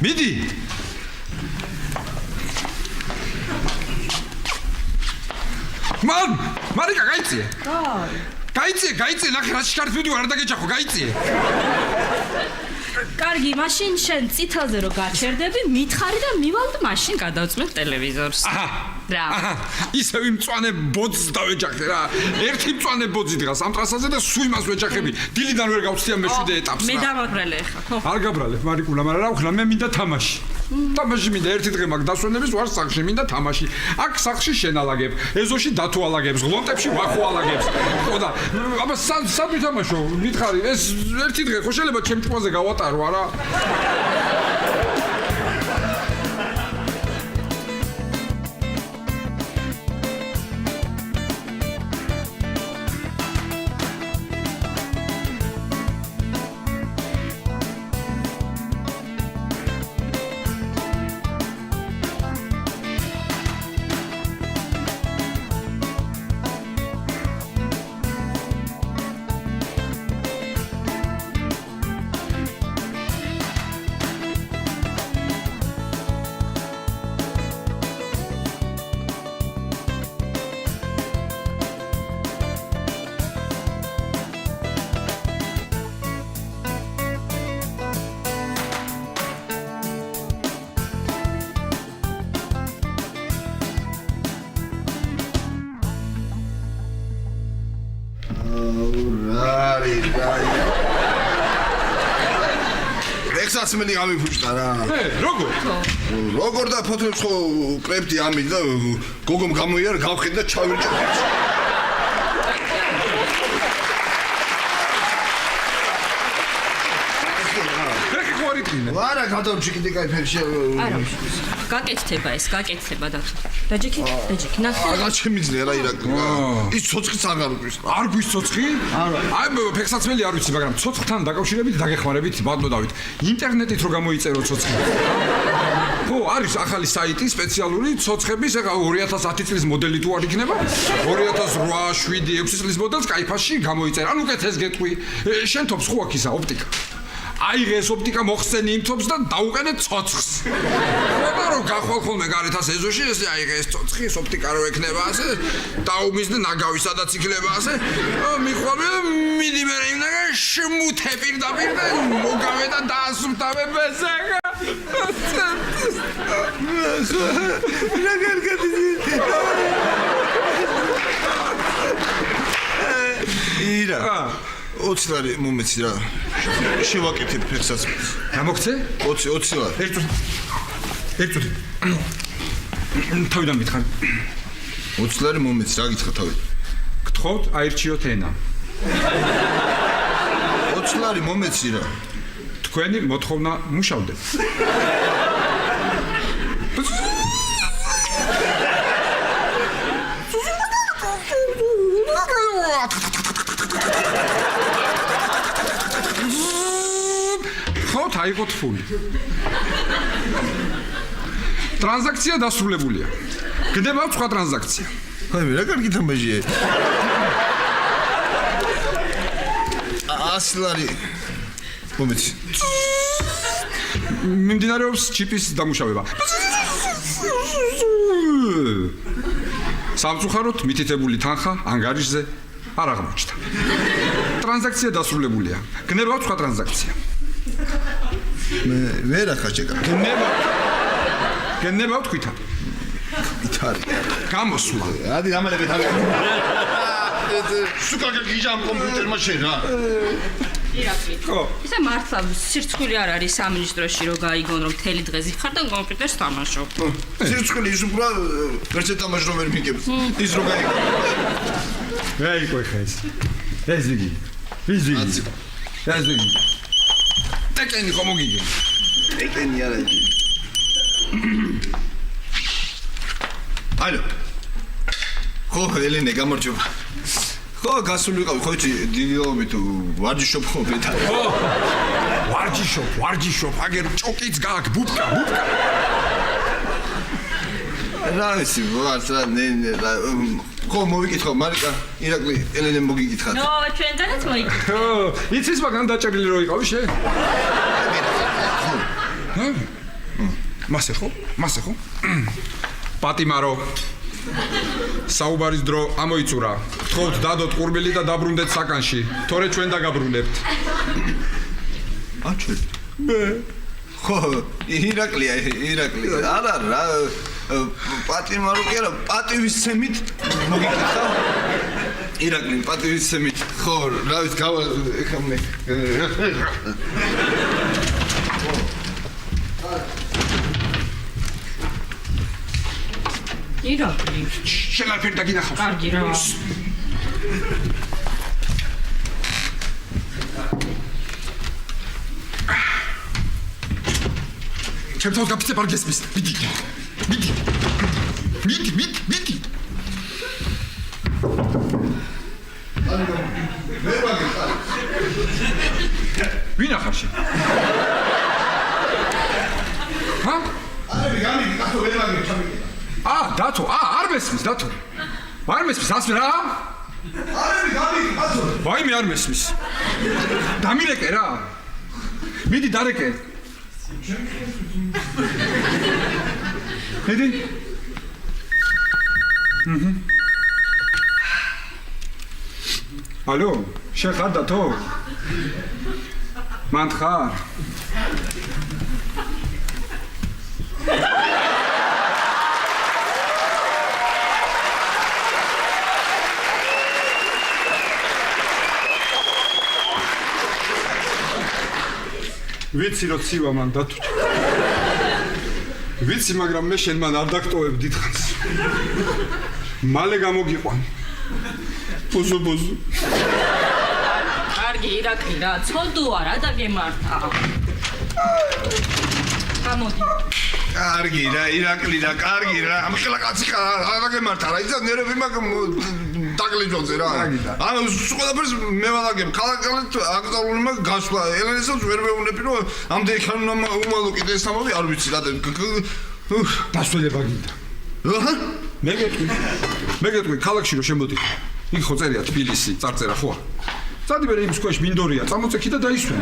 მიდი. მარიკა, გაიწიე. გაიწიე, ნახე რა შეკარით მიდი არ დაგეჯახო, გაიწიე. კარგი, მაშინ შენ წითელზე რო გაჩერდები, მითხარი და მივალ და მაშინ გადავწმებ ტელევიზორს. რა. ისევ იმ მწვანე ბოძს დავეჯახე რა. ერთი მწვანე ბოძი დგას ამ ტრასაზე და სულ იმას ვეჯახები. დილიდან ვერ გავხსნიან მეშვიდე ეტაპს რა. მე დავაბრალე ხა, ხო? არ გაბრალებ, მარიკულა, მაგრამ რა ვქნა, მე მინდა თამაში. თამაში მინდა ერთი დღე მაგ დასვენების ვარ სახში, მინდა თამაში. აქ სახში შენ ალაგებ, ეზოში დათო ალაგებს, ღლონტებში ვახო ალაგებს. ხო და აბა სად ვითამაშო? მითხარი, ეს ერთი დღე ხო შეიძლება ჩემ ჭუაზე გავატარო არა? ექსაცმენი გამიფუჭდა რა. როგორ? როგორ და ფოთოლს ხო კრეპტი ამით და გოგომ გამოიარა გავხედ და ჩავირჭე. ვარა გადავჭი კიდე кай ფერში. არა. გაკეთდება ეს, გაკეთდება და დაჯექი, ნახე. აგა შემიძლია რა ირაკლი. ის ცოცხიც აღარ უყვის. არ გვის ცოცხი? არა. აი ფექსაცმელი არ ვიცი, მაგრამ ცოცხთან დაკავშირებით დაგეხმარებით ბატონო დავით. ინტერნეტით რო გამოიწერო ცოცხი. ხო, არის ახალი საიტი სპეციალური ცოცხების, ეხა 2010 წლის მოდელი თუ არ იქნება? 2008, 7, 6 წლის მოდელს кайფაში გამოიწერა. ანუ უკეთეს გეტყვი. შენ თობს ხო აქ ისა ოპტიკა? აიღეს ოპტიკა მოხსენი იმ თობს და დაუყენე ცოცხს. ხოდა რომ გახვალ ხოლმე გარეთას ეზოში ესე აიღეს ცოცხი, ოპტიკა რო ექნება ასე, დაუმის და ნაგავი სადაც იქნება ასე. მიხვალე, მიდი მე იმდაგა შემუთე პირდაპირ და მოგავე და დაასუფთავე ბეზეგა. რა კარგად ირა 20 ლარი მომეცი რა. შევაკეთებ ფექსაცმელს. გამოგცე? 20 ლარი. ერთუდი. თავიდან მითხარ. 20 ლარი მომეცი რა გითხრა თავი. გთხოვთ, აირჩიოთ ენა. 20 ლარი მომეცი რა. თქვენი მოთხოვნა მუშავდება. აიღოთ ფული. ტრანზაქცია დასრულებულია. გდება სხვა ტრანზაქცია. აი რა კარგი თამაშია. 100 ლარი. მომეცი. მიმდინარეობს ჩიპის დამუშავება. სამწუხაროდ მითითებული თანხა ანგარიშზე არ აღმოჩნდა. ტრანზაქცია დასრულებულია. გდება სხვა ტრანზაქცია. მე ვერ ახაჭეკა. გენება თქვითა. ითარი. გამოსვლა. ადი ამალები თავი. სუკა გიჟამ კომპიუტერმა შენ რა. ირაკლი. ხო. ისა მართლა სირცხვილი არ არის სამინისტროში რო გაიგონ რომ თელი დღე ზიხარ და კომპიუტერს თამაშობ. სირცხვილი ის უფრო ვერც თამაშ რომ ვერ მიგებს. ის რო გაიგო. რა იყო ხა ეს? ეს ვიგი. ეს ვიგი. ტეკენი ხომ მოგიგე? ტეკენი არა იგი. ალო. ხო, ელენე გამარჯობა. ხო, გასული ვიყავი, ხო იცი, დილობით ვარჯიშობ ხო ბეთა. ხო. ვარჯიშობ, აგერ ჭოკიც გაქვს, ბუბკა. რა ვიცი, ვარც რა ხო მოვიკითხო, მარიკა, ირაკლი, ელენე მოგიკითხათ. ნო, ჩვენთანაც მოიკითხე. ხო, იცის მაგან დაჭერილი რო იყავი შე? მასე ხო? პატიმარო. საუბარის დრო ამოიწურა. გთხოვთ დადოთ ყურბილი და დაბრუნდეთ საკანში. თორე ჩვენ დაგაბრუნებთ. აჩვენ. ხო, ირაკლია. არა რა. პატიმარო კი არა, პატივისცემით მოგიკითხა. ირაკლი, პატივისცემით. ხო, რა ვიცი, ეხა მე. ირაკლი. შენ არ ფერი დაგინახავს. კარგი რა. ჩემთან გაფიცებ არ გესმის. მიდი. მე მაგიხარ. ვინ ახარ შენ? ჰა? არა, გამიგი, კაცო, ვერ მაგიხარ, ჩამიგე. დათო, არ მესმის, დათო. არ მესმის, ასე რა? არა, გამიგი, კაცო. ვაიმე არ მესმის. დამირეკე რა. მიდი დარეკე. მიდი. ალო, შენ ხარ დათო? მან ხარ? ვიცი რომ ცივა მან დათუჩა. ვიცი, მაგრამ მე შენ მან არ დაგტოვებ დიდხანს. მალე გამოგიყვან. ბოზო. კარგი ირაკლი რა, ცოდო არა დაგემართა. გამოდი. კარგი რა, ირაკლი რა, კარგი რა. ამხელა კაცი რა დაგემართა რა. იცი ნერვები მაგ დაგლიჯონზე რა. ანუ ყველაფერს მე ვალაგებ. ქალაქალეთ აქტუალური მაგ გასვლა. ელენესაც ვერ მეუნები რომ ამდენი ხან უმალო კიდე ეს ამბავი არ ვიცი რა. დასვლება გინდა. აჰა. მე გეტყვი ქალაქში რომ შემოდი. იქ ხო წერია თბილისი, წარწერა ხო? წადი მე იმ სკოლის მინდორია, წამოწექი და დაისვენ.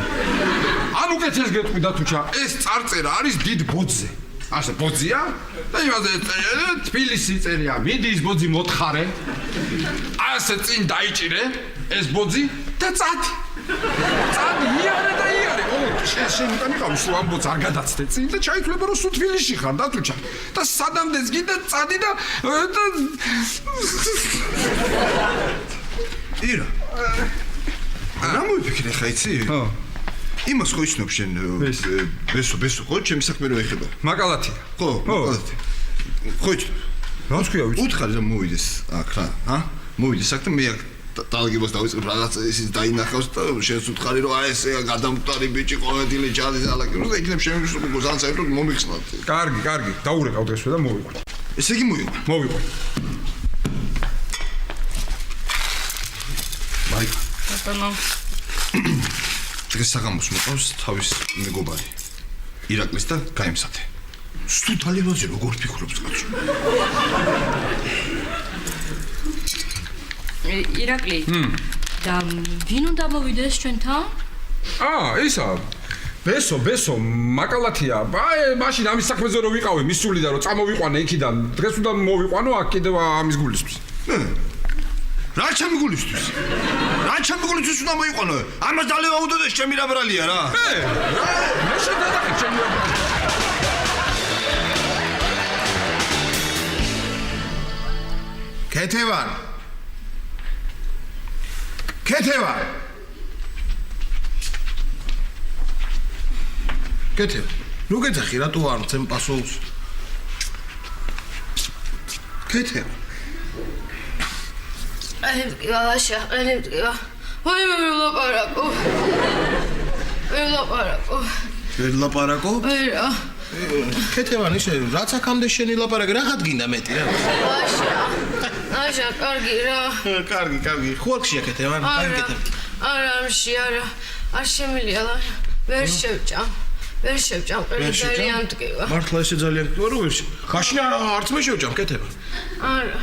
ან უკეთეს გეტყვი დათუჩა, ეს წარწერა არის დიდ ბოძზე. ასე ბოძია? და იმაზე წერია თბილისი წერია, მიდი ის ბოძი მოთხარე. ასე წინ დაიჭირე ეს ბოძი და წადი. იარე. შენ მიყავი სულ ამ ბოძს არ გადაცდე წინ და ჩაითვლება რომ სულ თბილისში ხარ დათუჩა. და სადამდეს გინდა წადი და ირა. რა მოიფიქრე ხა იცი? ხო. იმას ხო იცნობ შენ ბესო ხო ჩემი საქმე რო ეხება. მაკალათია. ხო, მაკალათია. ხო იცნობ. რა თქვია ვიცი? უთხარი რომ მოვიდეს აქ რა, ჰა? მოვიდეს აქ და მე აქ დალგებას დავიწყებ რაღაც ისიც დაინახავს და შენს უთხარი რომ აი ესე გადამკვდარი ბიჭი ყოველდღე ჯადის ალაკი რომ და იქნებ შემიშრობ გოზან საერთოდ მომიხსნათ. კარგი, დაურეკავ დღესვე და მოვიყვან. ესე იგი მოვიყვან. მაიკა. ბატონო. დღეს საღამოს მოყავს თავის მეგობარი. ირაკლის და გაემსათე. სულ თალებაზე როგორ ფიქრობს კაცო? ირაკლი. და ვინ უნდა მოვიდეს ჩვენთან? ისა ბესო მაკალათია. მაშინ ამის საქმეზე რო ვიყავი მისული და რო წამოვიყვანე იქიდან. დღეს უნდა მოვიყვანო აქ კიდევ ამის გულისთვის. რა ჩემი გულისთვის უნდა მოიყვანო? ამას დალევა უდოდეს ჩემი რა ბრალია რა. მე შედადახი ჩემი რა. ქეთევან რო გეძახი რატო არ მცემ პასუხს? ქეთევან ვალაშა, ყენებდგება. ვაიმე ვერ ლაპარაკო? ვერა. ქეთევან ისე რაც აქამდე შენი ლაპარაკი რაღაც გინდა მეტი რა. აშა, კარგი რა. კარგი. ხوارქშია ქეთევან, კარგი. არა. არ შემილია ლა. ვერ შევჭამ, ძალიან მდგება. მართლა ესე ძალიან მდგება რომ ვერ შე. მაშინ არც მე შევჭამ ქეთევან. არა.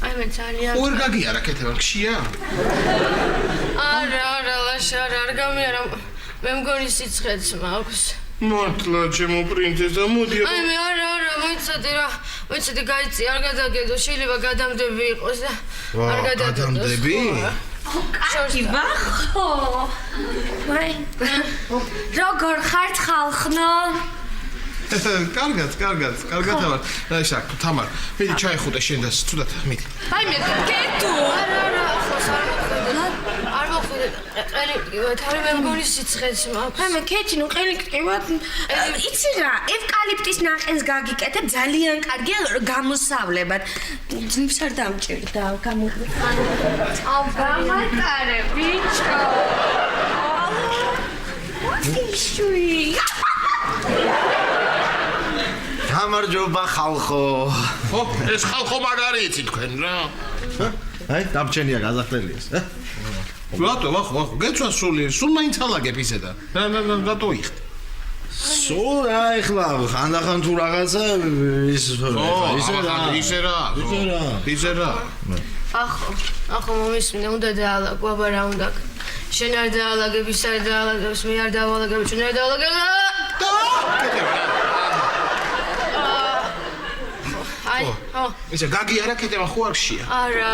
აი მე ძალიან ორ გაგიარა ქეთევან, ხშია? არა, ლაშა, არ გამიარა. მე მგონი სიცხეც მაქვს. მართლა ჩემო პრინცესა, მოდი. აი მე არა, მოიცადე გაიწი, არ გადაგედო, შეიძლება გადამდები იყოს და არ გადაგედო. გადამდები? კარგი ვახო. ვაი. როგორ ხართ ხალხნო? კარგად ვარ. რაიშა, თამარ, მიდი ჩაიხუტე შენ და თუდად, მიდი. აი მე კეთო. არა, ახლოს არ მოხვიდე. ყელი მტკივართ, არის მე მგონი სიცხეც მაქვს. აი მე კეთი ნუ ყელი მტკივართ. იცი რა, ევკალიპტის ნაყენს გაგიკეთებ, ძალიან კარგია გამოსავლებად. ძნიფს არ დამჭირდა, გამატარე, ბიჭო. ვაიშვი. გამარჯობა ხალხო. ხო, ეს ხალხო მაგარი იცი თქვენ რა. აი, დამჩენია გაზახტელიეს. რატო, ვახო, გეცვა სულ მაინც ალაგებ ისე და. რატო იხდი? სულ ახლა ხანდახან თუ რაღაცა ისე რა. ახო მომისმინე, უნდა დაალაგო, აბა რა უნდა. შენ არ დაალაგებ, ის არ დაალაგებს, მე არ დავალაგებ, შენ არ დავალაგებ. აი, ხო. ისე გაგი არა კეთება ხო არ შეა? არა.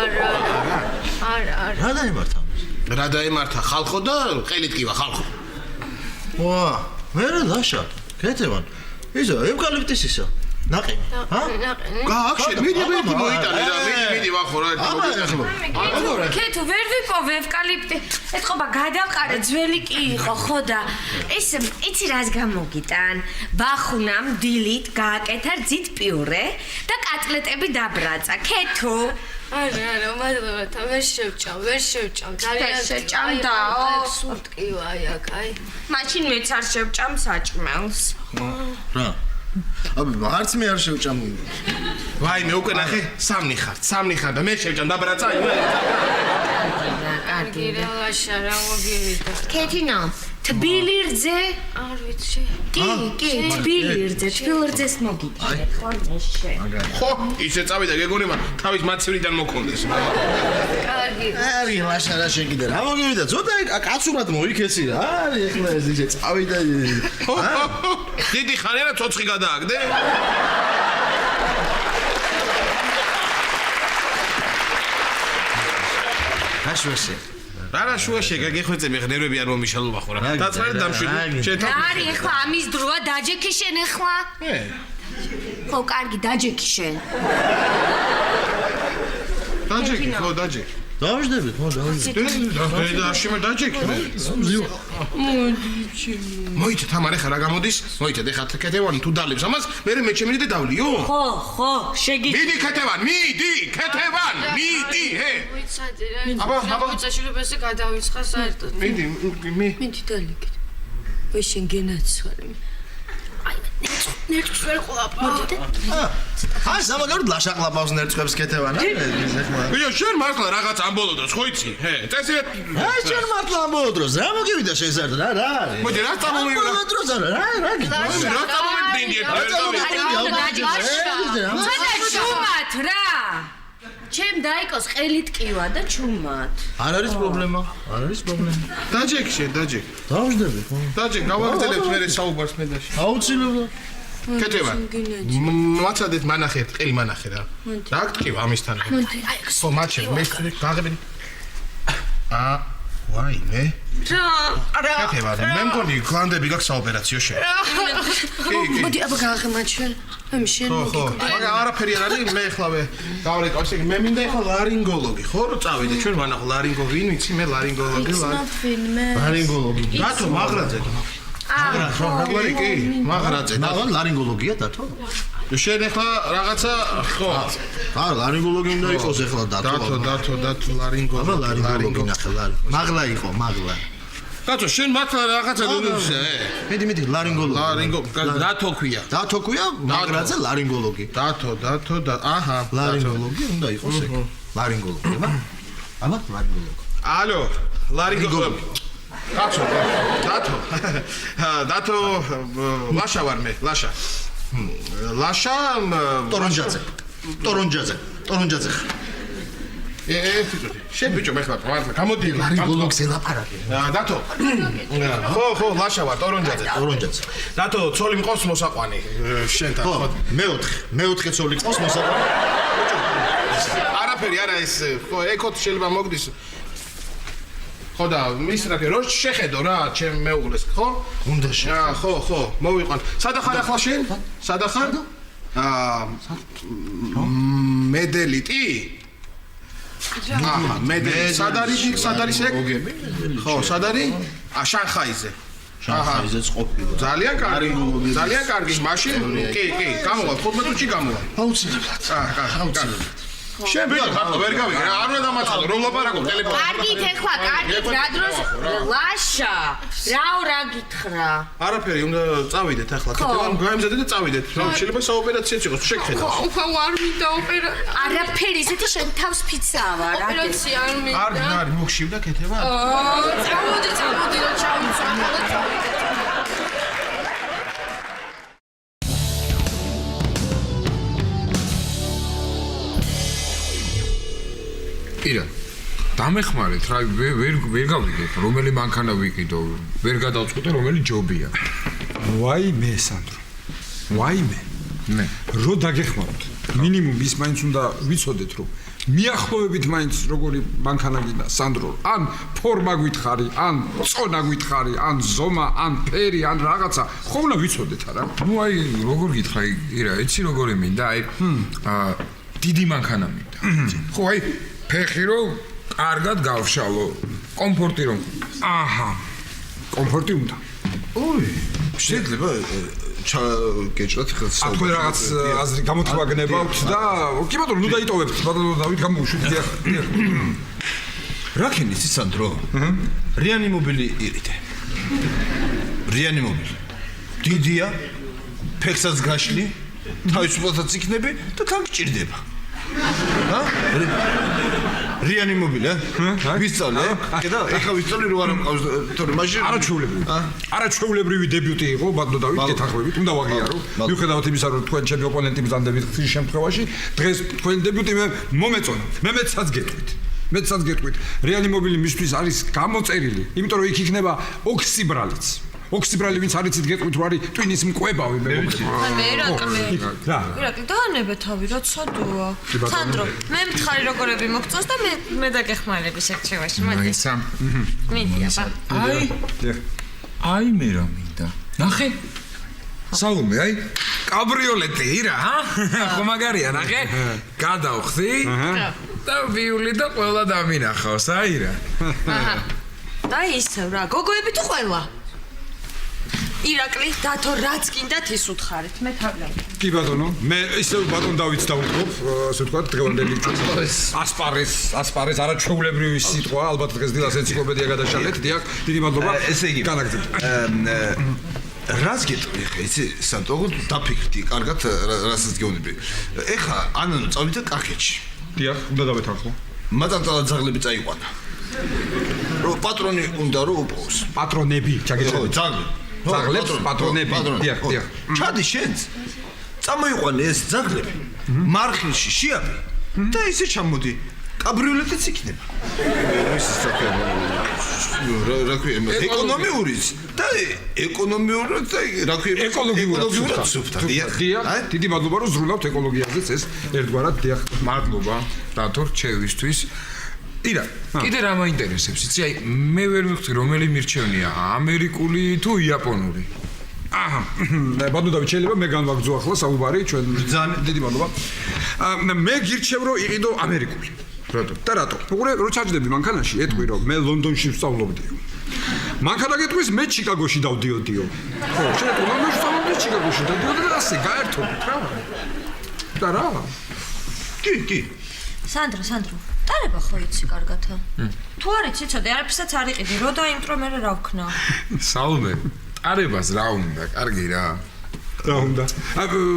რა დაიმართა? რა დაემართა ხალხო და ყელი ტკივა ხალხო. ვა, მე რა ლაშა. კეთებან. ისა, ევკალიპტის ისა. ნაყენი. ნაყენი. გააქშენ, მიდი მოიტანე რა, მიდი ვახო რა. კეთო ვერ ვიპოვე ევკალიპტი. ეთყობა გადავყარე ძველი კი იყო, ხო და ეს იცი რას გამოგიტან? ბახუნამ დილით გააკეთა რძით პიურე და კატლეტები დაბრაცა. კეთო არა, მადლობა, ვერ შევჭამ. ძალიან შეჭამდაო. სულტკივა აქ, აი. მაშინ მეც არ შევჭამ საჭმელს. რა? აბა, არც მე არ შევჭამ. ვაი, მე უკვე ნახე, სამნი ხარ და მე შევჭამ დაბრაცა. კარგი რა ლაშა რა მოგივიდა. კეთინო, თბილი რძე? არ ვიცი. კი, თბილი რძე, თბილ რძეს მოგიტანე, ხო მეშე. ხო, ისე წავიდა გეგონება, თავის მაცევრიდან მოქონდეს. კარგი. არი ლაშა რა შენ კიდე რა მოგივიდა? ცოტა კაცურად მოიქეცი რა. არი ახლა ეს ისე წავიდა. დიდი ხანია რა ცოცხი გადააგდე? გაშუაშე. რა შუაში გაგეხვეწები ხა ნერვები არ მომიშალობა ხო რა. დაწყარი დამშვიდი. შენ რა არის ახლა ამის დროა დაჯექი შენ ახლა? ხო, კარგი, დაჯექი შენ. დაჯექი, ხო, დაჯექი. დავждები, ხო, დავждები. და შენ დაჯექი. მოიწე თამარ ხა რა გამოდის? მოიწე ხა კეთევანი თუ დალებს ამას, მე მეჩემიდი და დავლიო? ხო, შეგი. მიდი კეთევან, მიდი, ჰე. ვიცადი რა. აბა. შეიძლება ესე გადავიცხა საერთოდ. მიდი. მიდი დალიკეთ. ვე შენ გენაცვალე. აი, ნერწყვს ვერ ყლაპა. აი, სამაგეროდ ლაშა ყლაპავს ნერწყვებს კეთევანა. ბიო, შენ მართლა რაღაც ამბოლო დროს ხო იცი? ჰე, წესი. აი, შენ მართლა ამბოლო დროს რა მოგივიდა შენ საერთოდ რა არის? მოდი რა წამოვიდა? ამბოლო დროს არა, რა წამოვიდნენ? ცოტა ჩუმად რა. ჩემ დაიკოს ყელი ტკივა და ჩუმად. არ არის პრობლემა. დაჯექი შენ, დაჯექი. დავждები, ხო? დაჯექი, გავაგრძელებთ მე საუბარს მედაში. აუცილებლად. კეთევან. მაცადეთ მანახეთ, ყელი მანახე რა. რა გტკივა ამისთან? ხო, მაჩე, მე გაღებინე. ვაი, მე? რა. კეთევან, მე მგონი გლანდები გაქვს საოპერაციო შენ. მოდი აბა გააღმაჩვენ. მე შენ ხო, მაგრამ არაფერი არ არის, მე ეხლავე გავრეკავ, ესე იგი მე მინდა ეხლა ლარინგოლოგი, ხო, რო წავიდე ჩვენ ვანახო ლარინგოლოგი, ვინ ვიცი მე ლარინგოლოგი. ლარინგოლოგი. დათო მაგრაძე. რაღაცა კი, მაგრაძე. მაგალ ლარინგოლოგია დათო? შენ ეხლა რაღაცა ხო. არა, ლარინგოლოგი უნდა იყოს ეხლა დათო. დათო ლარინგოლოგი. აბა ლარინგოლოგი ნახე, მაგლა იყო, მაგლა. დათო შენ მართლა რაღაცა დუნუსე. მიდი, ლარინგოლოგი. დათო ქვია. დათო ქვია, მაგრაძე ლარინგოლოგი. დათო და აჰა, ლარინგოლოგი უნდა იყოს ეგ. ლარინგოლოგი, აბა ლარინგოლოგი. ალო, ლარინგოლოგი. დათო ლაშა ვარ მე, ლაშა. ტორონჯაძე. შენ ბიჭო მეხლა მართლა გამოდი არის გოლოქს ელაპარაკე. დათო ხო ლაშა ვარ ტორონჯაძე დათო ცოლი მყავს მოსაყვანი შენთან ხო, მეოთხე ცოლი ყავს მოსაყვანი. არაფერი არა ეს ხო ეკოთ შეიძლება მოგდის ხო და მის რა რო შეხედო რა ჩემ მეუღლეს ხო უნდა შეხედო. ხო მოვიყვან სადახარ ახლა შენ სადახარ მედელიტი მედელი სად არის ეგ ხო სად არის შანხაიზე შანხაიზეც ყოფილა. ძალიან კარგი მაშინ კი გამოვა 15 წუთში გამოვა აუცილებლად. აუცილებლად შენ ბიჭო ხარდა ვერ გავიგე არ უნდა დამაწყო რომ ლაპარაკობ ტელეფონში კარგით ეხლა კარგით რა დროს ლაშა რა გითხრა არაფერი უნდა წავიდეთ ახლა კეთილან გაემზადეთ და წავიდეთ შეიძლება საოპერაციოც იყოს შეგხედავ ხო არ მინდა ოპერაცია არაფერი ისეთი შენ თავს ფიცაა რა ოპერაცია არ მინდა არ მოგშივდა კეთება წამოდი რა ჩავიცვა ირა დამეხმარეთ რა ვერ გავიგებ რომელი მანქანა ვიყიდო ვერ გადავწყვეტე რომელი ჯობია ვაიმე სანდრო ვაიმე მე რო დაგეხმაროთ მინიმუმ ის მაინც უნდა ვიცოდეთ რომ მიახლოვებით მაინც როგორი მანქანა გინდა სანდრო ან ფორმა გითხარი ან წონა გითხარი ან ზომა ან ფერი ან რაღაცა ხო უნდა ვიცოდეთ არა ნუ აი როგორ გითხრა ირა იცი როგორი მინდა აი დიდი მანქანა მინდა ხო აი ფეხი რომ კარგად გავშალო კომფორტი რომ აჰა კომფორტი უნდა ოი შეიძლება გეჭრათ ხელ თქვენ რაღაც აზრი გამოთვაგნებავთ და კი ბატონო ნუ დაიტოვებთ ბატონო დავით გამოუშვით რა ქენი სანდრო რეანიმობილი ირიდე რეანიმობილი დიდია ფეხსაც გაშლი თავისუფლადაც იქნები და თან გჭირდება რეანიმობილი ვისწავლე და ეხლა ვისწავლე რომ არ მყავს თორე მაშინ არაჩვეულებრივი დებიუტი იყო ბატონო დავით გეთანხმებით უნდა ვაღიარო მიუხედავად იმისა რომ თქვენ ჩემი ოპონენტი ბრძანდებით ხშირ შემთხვევაში დღეს თქვენი დებიუტი მე მომეწონა მე მეცაც გეტყვით რეანიმობილი მისთვის არის გამოწერილი იმიტომ რომ იქ იქნება ოქსიბრალი ვინც არიცით გეტყვით რომ არის ტვინის მკვებავი მე ირაკლი დაანებე თავი რა ცოდოა სანდრო მე მითხარი როგორები მოგწონს და მე დაგეხმარები შეგჩევაში მოდი მინდა აი მე რა მინდა ნახე საუმე აი კაბრიოლეტი ირა ხო მაგარია ნახე გადავხდი და ვიული და ყველა დამინახავს აირა და ისევ რა გოგოები თუ ყველა ირაკლი დათო რაც გინდათ ის უთხარით მე თავი კი ბატონო მე ისევ ბატონ დავითს დავუთხობ ასე ვთქვათ დღევანდელი ასპარეს არაჩვეულებრივი სიტყვა ალბათ დღეს დილას ენციკლოპედია გადაშალეთ დიახ დიდი მადლობა ესე იგი განაგრძობთ რაც გეტყვი ხე იცი სანდრო დაფიქრდი კარგად რასაც გეუბნები ეხლა ანანო წავიდა კახეთში დიახ უნდა დავეთანხმო მაწანწალა ძაღლები წაიყვანა რო პატრონი უნდა რომ უპოვოს პატრონები ჩაგეჭრეთ ძაღლებს პატრონები დიახ ჩადი შენც წამოიყვანე ეს ძაღლები მარხილში შეაბი და ისე ჩამოდი კაბრიოლეტიც იქნება ის რა ქვია ეკონომიურიც და ეკონომიურად და რა ქვია ეკოლოგიურად სუფთა დიახ დიდი მადლობა რომ ზრუნავთ ეკოლოგიაზეც ეს ერთგვარად დიახ მადლობა დათო რჩევისთვის ირა კიდე რა მაინტერესებს იცი აი მე ვერ მივხვდი რომელი მირჩევნია ამერიკული თუ იაპონური აჰა ბატონო დავით შეიძლება მე განვაგრძო ახლა საუბარი ჩვენ ძალიან დიდი მადლობა მე გირჩევ რომ იყიდო ამერიკული რატო უყურე რო ჩაჯდები მანქანაში ეტყვი რომ მე ლონდონში ვსწავლობდიო მანქანა გეტყვის მე ჩიკაგოში დავდიოდიო ხო შენ ლონდონში ვსწავლობდი ჩიკაგოში დავდიოდი და ასე გაერთობთ რა და რა კი სანდრო ტარება ხო იცი კარგათა თუ არ იცი ცოდე არაფერსაც არ იყიდი რო დაიმტრო მე რა ვქნა საუმე ტარებას რა უნდა კარგი რა უნდა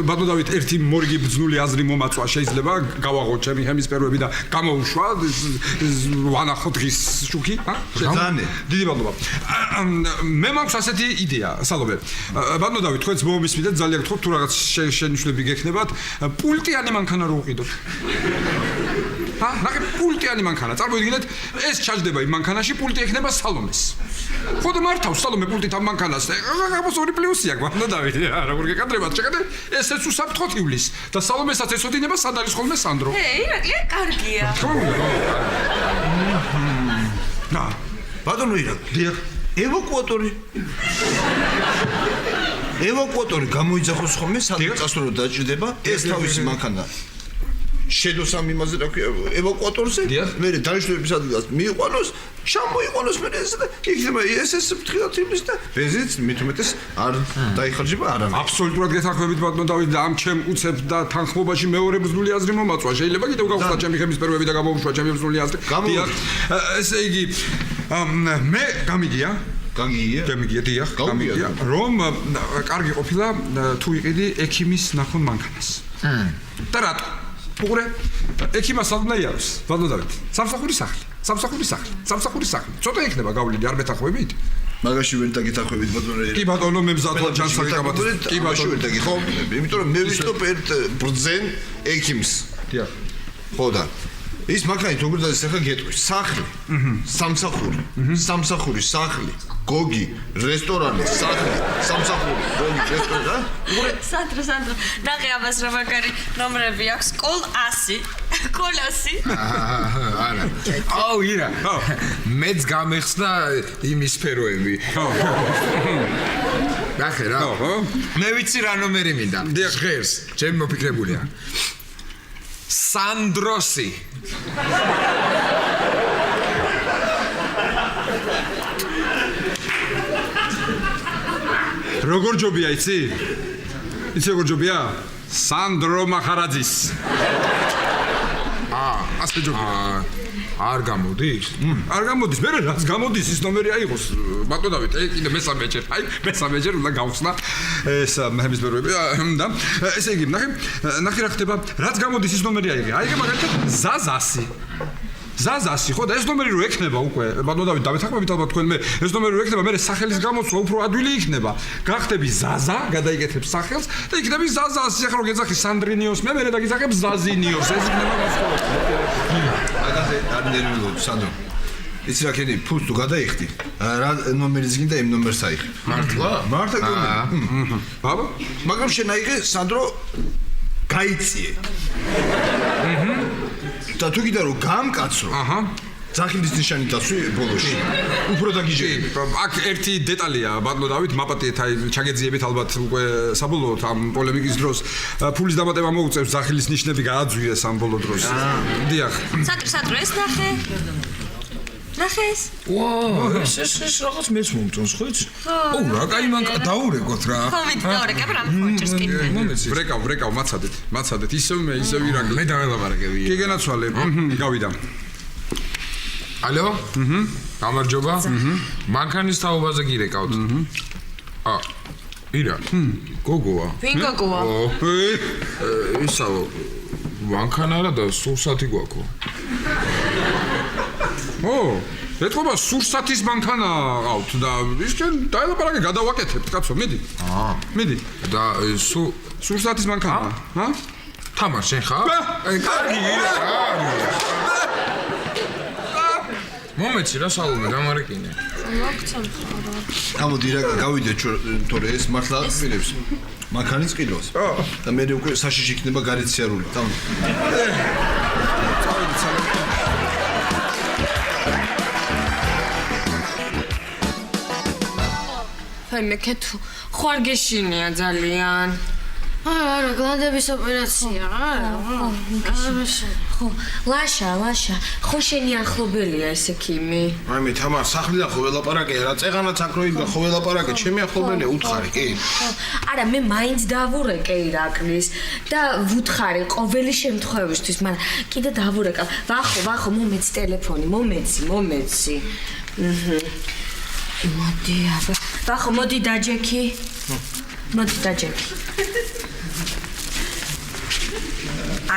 ბატონო დავით ერთი მორიგი ბძნული აზრი მომაწვა შეიძლება გავაღო ჩემი ჰემისფეროები და გამოუშვა ვანახო დღის შუქი ზანე დიდი მადლობა მე მაქვს ასეთი იდეა სალობე ბატონო დავით თქვენც მომისმიდეთ ძალიან გთხოვთ თუ რაღაც შენიშვნები გექნებათ პულტიანი მანქანა რო უყიდოთ ნახე პულტიანი მანქანა. წარმოიდგინეთ, ეს ჩაჯდება იმ მანქანაში, პულტი ექნება სალომეს. ხო და მართავს სალომე პულტით ამ მანქანას. გაბოს ორი პლუსია გვანდა დავით. როგორ გეკადრებათ, შეგადე ესეც უსაფრთხოდ ივლის და სალომესაც ეცოდინება სად არის ხოლმე სანდრო. ირაკლი, კარგია. ნა, ბატონო ირაკლი, ევაკუატორი გამოიძახოს ხოლმე სადღაც წასვლა რომ დაჭირდება ეს თავისი მანქანა შედოს ამ იმაზე რა ქვია ევაკუატორზე მე დანიშნულების ადგილას მიიყვანოს ჩამოიყვანოს მე ეს და იქნება ეს ფრთხილად იმის და ბენზინიც მithumetes არ დაიხარჯება არამე აბსოლუტურად გეთანხმებით ბატონო დავით და ამ ჩემ უცებ და თანხმობაში მეორე ბრძნული აზრი მომაწვა შეიძლება კიდევ გავხსნა ჩემი ხემისფეროები და გამოვუშვა ჩემი ბრძნული აზრი ესე იგი მე გამიგია გამიგია რომ კარგი ყოფილა თუ იყიდი ექიმის ნახონ მანქანას და რატო უყურე ექიმას სამდე იაროს ბატონო დავით სამსახურის სახლი ცოტა იქნება გავლილი არ მეთანხმებით მაგაში ვერ დაგეთანხმებით ბატონო კი ბატონო მე მზადვარ ჯანსაღი გამართეთ კი ბატონო ვერ დაგეთანხმებით იმიტომ რომ მე ვისტოპ ერთ ბრძენ ექიმს დიახ ხო და ის მანქანით როგორ დადის ახლა გეტყვის სახლი სამსახური სახლი გოგი რესტორანი სახლი სამსახური გოგი რესტორანი უყურე სანდრო ნახე ამას რა მაგარი ნომრები აქვს კოლ 100 არა აუ ირა მეც გამეხსნა იმის სფეროები ნახე რა მე ვიცი რა ნომერი მინდა ღერს ჩემი მოფიქრებულია სანდროსი როგორ ჯობია იცი როგორ ჯობია სანდრო მახარაძის ასე ჯობია არ გამოდის მე რაც გამოდის ის ნომერი აიღოს ბატონო დავით კიდე მესამეჯერ უნდა გავხსნა ეს ჰემისფეროები და ესე იგი ნახე რა ხდება რაც გამოდის ის ნომერი აიღე მაგალითად ზაზასი ხო და ეს ნომერი რო ექნება უკვე ბატონო დავით დავეთანხმებით ალბათ თქვენ მე ეს ნომერი რო ექნება მე სახელის გამოცვლა უფრო ადვილი იქნება გახდები ზაზა გადაიგეთებ სახელს და იქნები ზაზასი ახლა რო გეძახი სანდრინიოს მე დაგიძახებ ზაზინიოს ეს იქნება მაგაზე არ ნერვიულობ სანდრო იცი რა ქენი ფულს თუ გადაიხდი რა ნომერიც გინდა იმ ნომერს აიღებ მართლა ბაბა მაგრამ შენ აიღე სანდრო გაიწიე და თუ კიდე რომ გამკაცრო ძახილის ნიშანი დასვი ბოლოში უფრო დაგიჟები აქ ერთი დეტალია ბატონო დავით მაპატიეთ აი ჩაგეძიებით ალბათ უკვე საბოლოოდ ამ პოლემიკის დროს ფულის დამატება მოუწევს ძახილის ნიშნები გააძვიეს ამ ბოლო დროს დიახ სანდრო ეს ნახე ეს ეს რაღაც მეც მომწონს ხო იცი ო რა კაი მანკა დაურეკოთ რა ხო ვიცი დაურეკებ რა მოჭერს კიდე ბრეკავ მაცადეთ ისევ ირაკლი მე დაველაპარაკები კი გენაცვალე გავიდა ალო გამარჯობა მანქანის თაობაზე გირეკავთ ირა გოგოა ვინ გოგოა ისაო მანქანა რა და სურსათი გვაქვს ეთქობა სურსათის მანქანა ყავთ და ისკენ დაელაპარაკე გადავაკეთებთ კაცო მიდი და სურსათის მანქანა თამარ შენ ხარ კარგი მომეცი რა სალომე დამარეკინე გამოდი რა გავიდე თორე ეს მართლა პირებს მანქანის ყიდვას და მე უკვე საშიში იქნება გარეთ-სიარული მე კეთო ხوار გეშინია ძალიან არა გლანდების ოპერაცია ხო ლაშა ხო შენი ახლობელია ეს ექიმი აი მე თამარ სახლიდან ხო ველაპარაკე რა წეღანაც აქ რო იდგა ხო ველაპარაკე ჩემი ახლობელია უთხარი კი არა მე მაინც დავურეკე ირაკლის და ვუთხარი ყოველი შემთხვევისთვის მაგრამ კიდე დავურეკა ვახო მომეცი ტელეფონი მომეცი მოდი აბა ვახო მოდი დაჯექი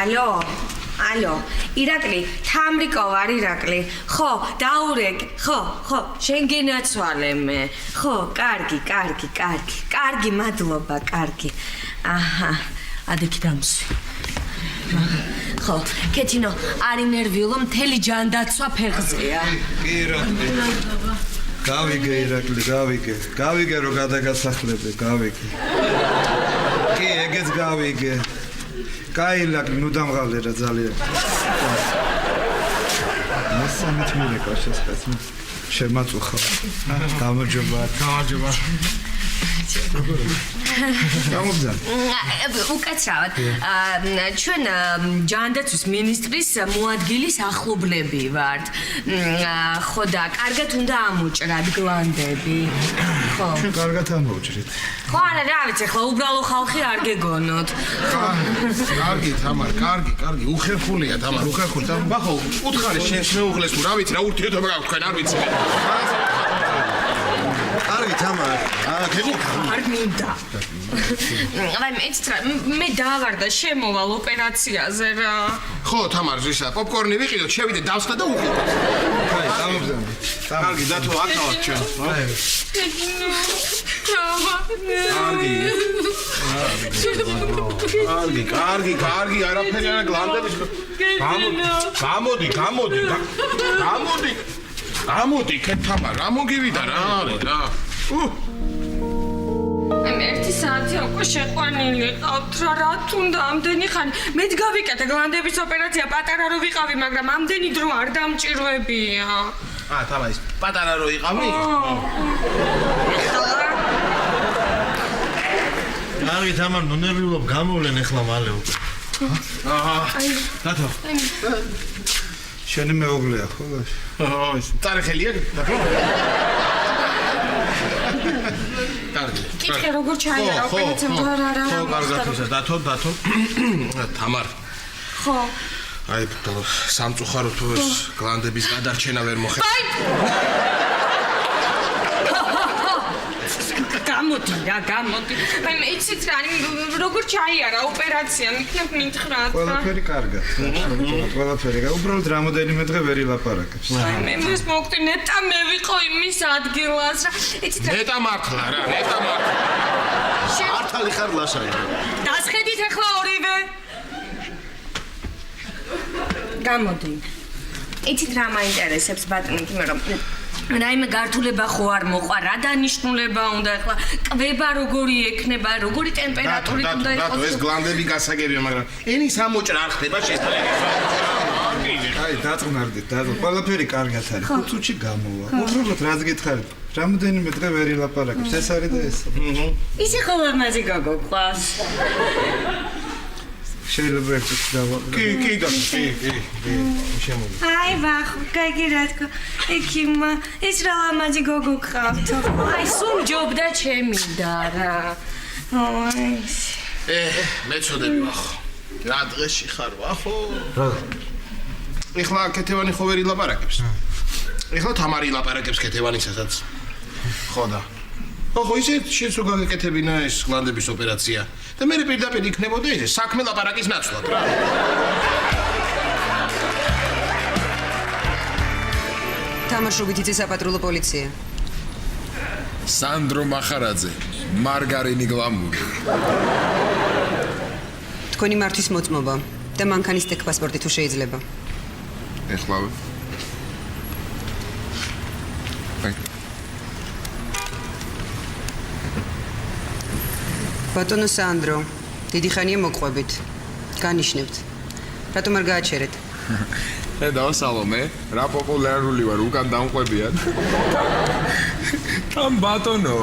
ალო ირაკლი თამრიკო ვარ ირაკლი ხო დაურეკ ხო შენ გენაცვალე მე ხო კარგი მადლობა კარგი აჰა ადექი დამსვი ხო, კეთინო, არ ინერვიულო, მთელი ჯანდაცვა ფეხზეა. კი ირაკლი. გავიგე ირაკლი, გავიგე. გავიგე რომ გადაგასახლები, გავიგე. კი, ეგეც გავიგე. კაი ირაკლი, ნუ დამღალერა ძალიან. მოსამით მირეკვა შესწრეთ. შემაწუხა. გამარჯობა. გამარჯობა. გამოგზავნე. უკაცრავად. ჩვენ ჯანდაცვის მინისტრის მოადგილის ახლობლები ვართ. ხო და კარგად უნდა ამოჭრათ გლანდები. ხო. კარგად ამოვჭრით. ხო, არა, რა ვიცი, ხო, უბრალო ხალხი არ გეგონოთ. კარგი, თამარ, კარგი, უხერხულია, თამარ, უხერხული. ბახო, უთხარი შენს მეუღლეს თუ რა ვიცი, რა ურთიერთობა გაქვთ თქვენ, არ ვიცი. კარგი, თამარ. არ მინდა. აი, მე დავარდა შემოვალ ოპერაციაზე რა. ხო, თამარ, ზისა, პოპკორნი ვიყიდოთ, შევიდე დავსხა და უყუროთ. კაი, გამოგზავნე. კარგი, დათო, აკავად ჩვენ. კარგი, არაფერი არა გლანდების. გამოდი, თამარ, რა მოგივიდა რა არის რა. ერთი საათი უკვე შეყვანილი ყავთ რა თუნდა ამდენი ხანი მე გავიკეთე გლანდების ოპერაცია პატარა რო ვიყავი მაგრამ ამდენი დრო არ დამჭირვებია თამარ ის პატარა რო იყავი კარგი, თამარ, ნუ ნერვიულობ, გამოვლენ ახლა მალე უკვე. დათო. შენი მეუღლეა, ხო? წარეხელია დათო კარგი. კითხე როგორ ჩაიარა ოპერაცია რა. ხო, კარგად, დათო. თამარ. ხო. აი, სამწუხაროდ თუ ეს გლანდების გადარჩენა ვერ მოხერხდა. გამოდი. მე იცით რა, როგორ ჩაიარა ოპერაცია, მიქნებ მითხრათ. ყველაფერი კარგად. ყველაფერი. უბრალოდ რამოდენიმე დღე ვერ ილაპარაკებს. აი, მე მას მოვკვდი, ნეტა მე ვიყო იმის ადგილას რა. იცით რა. ნეტა მართლა რა, ნეტა მართლა. მართალი ხარ ლაშაი. დასხედით ახლა ორივე. გამოდი. იცით რა მაინტერესებს ბატონი, მე რომ რაიმე გართულება ხო არ მოყვა, რა დანიშნულება უნდა ახლა, კვება როგორი ექნება, როგორი ტემპერატურით უნდა იყოს. დათო, ეს გლანდები გასაგებია, მაგრამ ენის ამოჭრა არ ხდება შესაძლებელი. აი, დაწყნარდით, ყველაფერი კარგად არის. 5 წუთში გამოვა. უბრალოდ რაც გითხარით, რამოდენიმე დღე ვერ ილაპარაკებს, ეს არის და ეს. ისი ხოლმე გოგოყვას. შეიძლება ერთად დავაყო. კი, დათო, კი. შემოდი. აი, ვახ, კაი რა თქო. ეკიმა, ეს რა ლამაზი გოგო ყავთ. აი, სულ ჯობდა ჩემიდა რა. აი. მეწოდები ვახო. რა დღეში ხარ ვახო? რა? ეხლა კეთევანი ხო ვერ ილაპარაკებს. ეხლა თამარი ილაპარაკებს კეთევანისასაც. ხო და. ხო, ისე შენს რო გაგეკეთებინა ეს გლანდების ოპერაცია. და მე პირდაპირ იქნებოდა ისე საქმე ლაპარაკის ნაცვლად რა. თამაშობით იცი საპატრულო პოლიცია. სანდრო მახარაძე, მარგარინი გლამური. თქვენი მართვის მოწმობა და მანქანის ტექპასპორტი თუ შეიძლება. ეხლავე. ბატონო სანდრო, დიდი ხანია მოყვებით. განიშნებთ. რატომ არ გააჩერეთ? ედაო სალომე, რა პოპულარული ვარ, უკან დამყვებიან. თან ბატონო.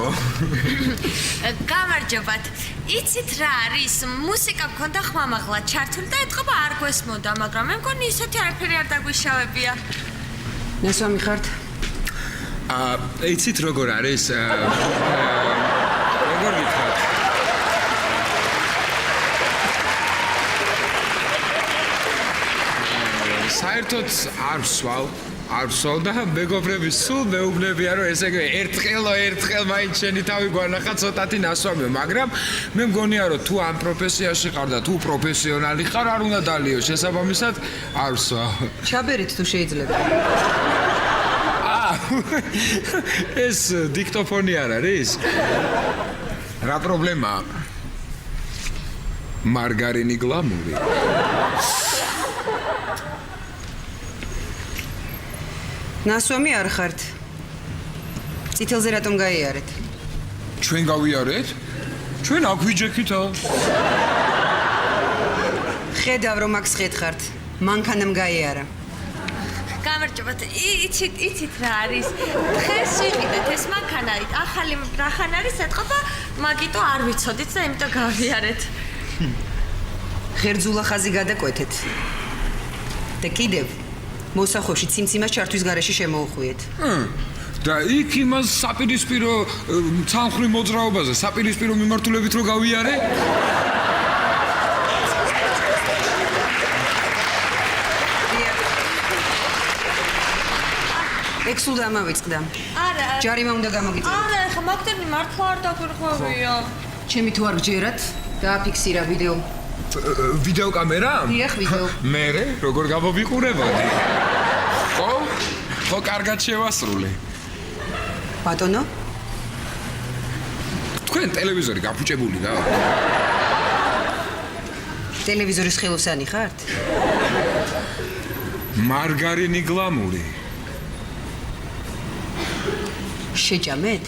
გამარჯობათ. იცით რა არის? მუსიკა მქონდა ხმამაღლა ჩართული და ეთყობა არ გვესმოდა, მაგრამ მე მგონი ისეთი არაფერი არ დაგვიშავებია. ნასვამი ხართ? იცით როგორ არის? როგორ გითხრათ? საერთოდ არ ვსვალ და მეგობრები სულ მეუბნებიან რომ ესე იგი ერთხელ მაინც შენი თავი გვანახა ცოტათი ნასვამია, მაგრამ მე მგონია რომ თუ ამ პროფესიაში ხარ და თუ პროფესიონალი ხარ არ უნდა დალიო შესაბამისად არ ვსვალ. ჩაბერით თუ შეიძლება. ეს დიქტოფონი არ არის? რა პრობლემაა? მარგარინი გლამური. ნასვამი არ ხართ. წითელზე რატომ გაიარეთ? ჩვენ გავიარეთ? ჩვენ აქ ვიჯექითა. ხედავ რომ აქ ხეთხართ. მანქანამ გაიარა. გამარჯობათ. იცით რა არის? დღეს ვიყიდეთ ეს მანქანა, ახალი რახან არის ეთყობა, მაგიტო არ ვიცოდით და იმიტომ გავიარეთ. ღერძულა ხაზი გადაკვეთეთ. და კიდევ მოსახვევში ციმციმას ჩართვის გარეშე შემოუხვიეთ. და იქ იმას საპირისპირო ცალმხრივ მოძრაობაზე, საპირისპირო მიმართულებით რო გავიარე? ექსულდა ამავიწყდა. არა. ჯარიმა უნდა გამოგიწეროთ. არა, ხა მაგდენი მართლა არ დაგვირღვევია. ჩემი თუ არ გჯერათ, დააფიქსირა ვიდეო. ვიდეო კამერა? დიახ, ვიდეო. მე როგორ გამოვიყურებოდი? ხო, კარგად შევასრულე. ბატონო? თქვენ ტელევიზორი გაფუჭებული რა? ტელევიზორის ხელოსანი ხართ? მარგარინი გლამური. შეჭამეთ?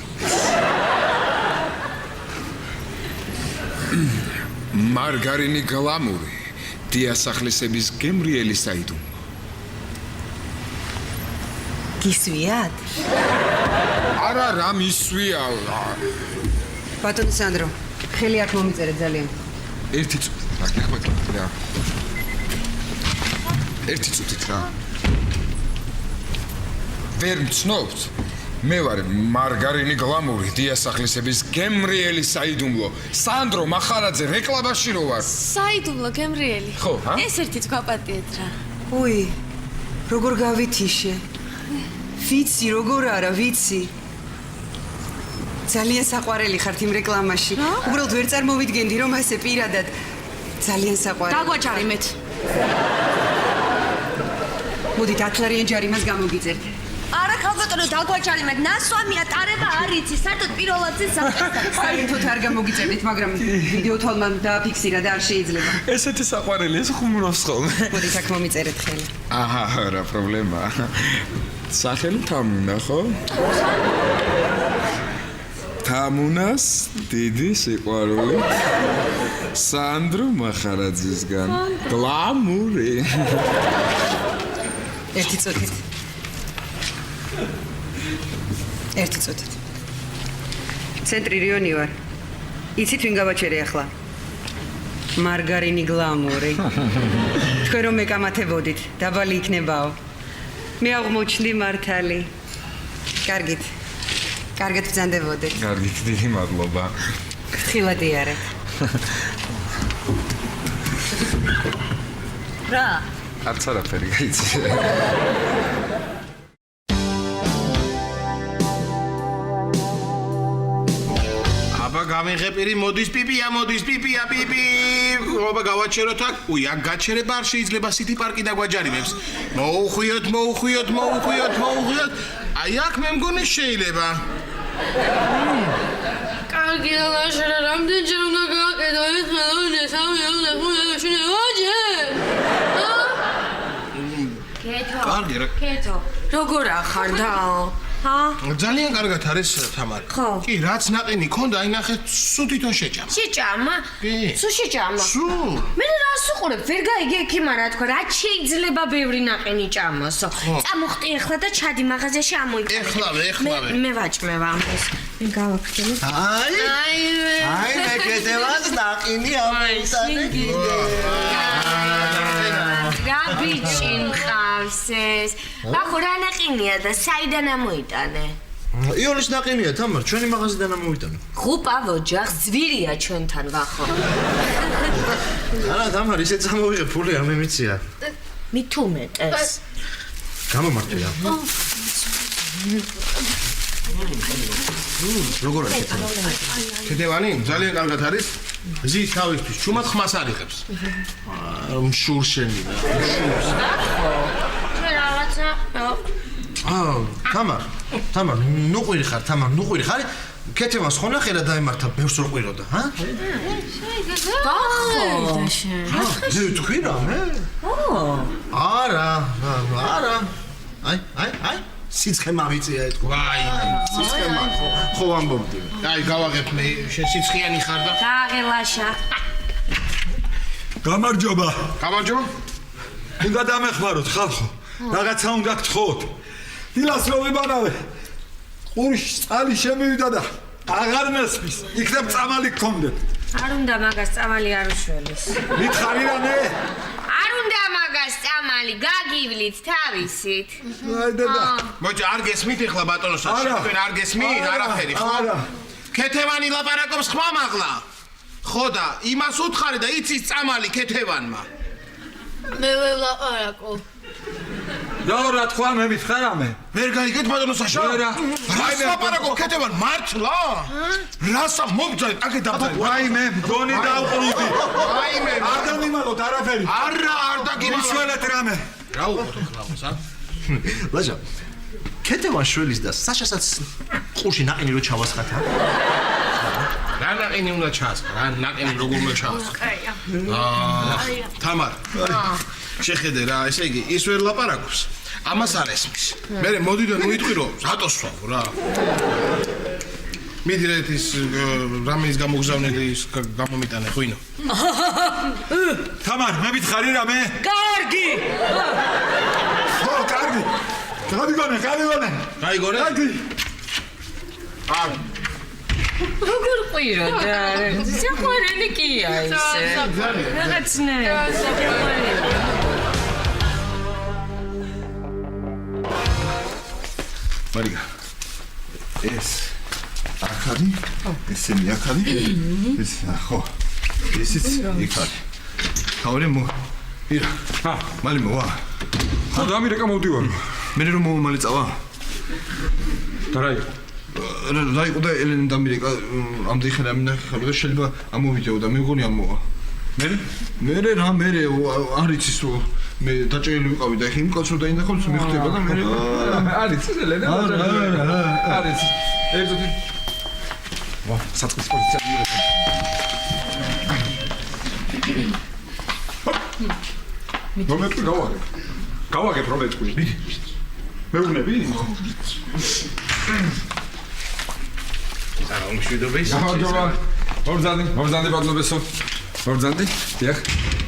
მარგარინი გლამური. დიასახლისების გემრიელი საიდუმლო. გისვიათ? არა, რა მისვია? ბატონო სანდრო, ხელი არ მომიწერეთ ძალიან. ერთი წუთი, რა გიხვეწ რა. ერთი წუთით რა. ვერ მცნობთ? მე ვარ მარგარინი გლამური, დიასახლისების გემრიელი საიდუმლო. სანდრო მახარაძე რეკლამაში რო ვარ. საიდუმლო გემრიელი. ხო, ჰა? ეს ერთით გვაპატიეთ რა. უი, როგორ გავითიშე? ვიცი, როგორ არა, ვიცი. ძალიან საყვარელი ხართ იმ რეკლამაში. უბრალოდ ვერ წარმოვიდგენდი რომ ასე პირადად ძალიან საყვარელი. დაგვაჯარიმეთ. მოდით 10 ლარიან ჯარიმას გამოგიწერთ. არა ქალბატონო დაგვაჯარიმეთ, ნასვამია ტარება არ იცი, საერთოდ პირველად ზის საერთოდ არ გამოგიწერდით, მაგრამ ვიდეო თვალმა დააფიქსირა და არ შეიძლება. ესეთი საყვარელი, ეს ხუმრობს ხოლმე. მოდით აქ მომიწერეთ ხელი. აჰა, რა პრობლემა. სახელი თამუნა, ხო? თამუნას დიდი სიყვარული. სანდრო მახარაძისგან. გლამური. ერთი წუთით. ერთი წუთით. ცენტრი რიონი ვარ. იცით ვინ გავაჩერე ახლა? მარგარინი გლამური. თქვენ რომ მეკამათებოდით, დაბალი იქნებაო. მე აღმოჩნდი მართალი. კარგით. კარგად ბრძანდებოდეთ. კარგით, დიდი მადლობა. ფრთხილად იარეთ. რა? არც არაფერი გაიცი. გამიღეპირი მოდის პიპია, პიპი. ობა გავაჩეროთ აქ. უი, აქ გაჩერება არ შეიძლება, სიტი პარკი დაგვაჯარიმებს. მოუხვიოთ. აი აქ მე მგონი შეიძლება. კარგი ლაშერა, რამდენჯერ უნდა გააკეთო ეს ხელოვანი სამი უნდა ვაჯერ. კარგი რა. კეთო, როგორ ახარ დაო? ჰა? ძალიან კარგად არის თამარი. ხო. კი, რაც ნაყინი ქონდა, აი ნახე, სულ თვითონ შეჭამა. შეჭამა? კი. სულ შეჭამა? სულ. მე რას უყურებ? ვერ გაიგე ექიმა რა თქვა, რაც შეიძლება ბევრი ნაყინი ჭამოსო. წამოხტი ახლა და ჩადი მაღაზიაში ამოიყვანე. ეხლავე. მე ვაჭმევა ამას. მე გავაფრთხილებ. აი მე კეთებას ნაყინი ამოიტანე კიდე. რა ბიჭი მყავს ეს? ახო რა ნაყინია და საიდან ამოიტანე? იონის ნაყინია თამარ, ჩვენი მაღაზიიდან ამოვიტანე. ხუპა ოჯახს ძვირია ჩვენთან ვახო. არა თამარ, ისე წამოვიღე ფული არ მემიცია. მithumetes. გამომართვია. როგორ არის ქედევანი ძალიან კარგად არის. ზის თავისთვის ჩუმად ხმას არიღებს. მშურშენი და მშურს. რაღაცა. თამარ, ნუყვირი ხარ, კეთებას ხო ნახე რა დაემართა ბევრს რო ყვიროდა, ჰა? ბახო შენ. მე თქვი რა, მე? არა. აი, სიცხე მავიწია ეთქო. ვაი, სიცხე ხო ამბობდი. აი გავაღებ მე შენ სიცხიანი ხარ და გააღელაშა. გამარჯობა. გამარჯობა. უნდა დამეხმაროთ ხალხო. რაღაცა უნდა გთხოვოთ. დილას რო ვიბანავე. ყურში წყალი შემივიდა და აღარ მესმის. იქნებ წამალი გქონდეთ. არ უნდა მაგას წამალი არ უშველის. მითხარი რა მე? არ უნდა მაგას წამალი, გაგივლით თავისით. აი დედა. მოიცა არ გესმით ახლა ბატონო შენ არ გესმით არაფერი ხო? არა. ქეთევანი ლაპარაკობს ხმა მაღლა. ხო და იმას უთხარი და იცის წამალი ქეთევანმა. მე ველაპარაკო. რა თქვა მე მითხარამე? ვერ გაიგეთ ბატონო საშა? რა? რას ლაპარაკო ქეთევან მართლა? რასა მომძალეთ აქე დაბძალეთ. ვაი მე მგონი დავყრუდი. აი მე არ დამიმალოთ არაფერი. არა არ დაგიმალოთ. მისველეთ რამე. რა უყურთ ახლა მოსა? ლაჟა კეთევან შველის და საშასაც ყურში ნაყინი რო ჩავასხათა. რა ნაყინი უნდა ჩაასხა? რა ნაყინი როგორ უნდა ჩაასხა? თამარ. შეხედე რა, ესე იგი ის ვერ ლაპარაკობს. ამას არ ესმის. მე მოდი და მოიტყვი რომ რატოს ვსვავ რა. მიდი რა ის რამის გამოგზავნილი ის გამომიტანე ხუინო. თამარ, მე მითხარი რამე? კარგი. ხო, კარგი. გავიგონე. გაიგონე? კარგი. როგორ ყვირო და საყვარელი კია ისე. რაღაცნაირად. მარიგა ეს ახალი ესენი ახალი ეს ხო ესიც იქალი თავი მო ირა მალი მოვა ხო ამერიკა მოვდივარ. მე რომ მომალი წავა და რა იყო? რა იყო და ელენე და ამერიკა ამდენ ხელი ამინახე და შეიძლება ამოვიდეო და მე მგონი ამოვა მე არ იცის რომ მე დაჭერილი ვიყავი და ხიმ კაცო დაინახავს მე ხდება და მე არის ელენე არის ერთოდი ვა საწყის პოლიცია მომეტყვი გავაგებ რომეტყვი მეუბნები არა უმშვიდობის მოვზანდი ბატონებსო მოვზანდი დიახ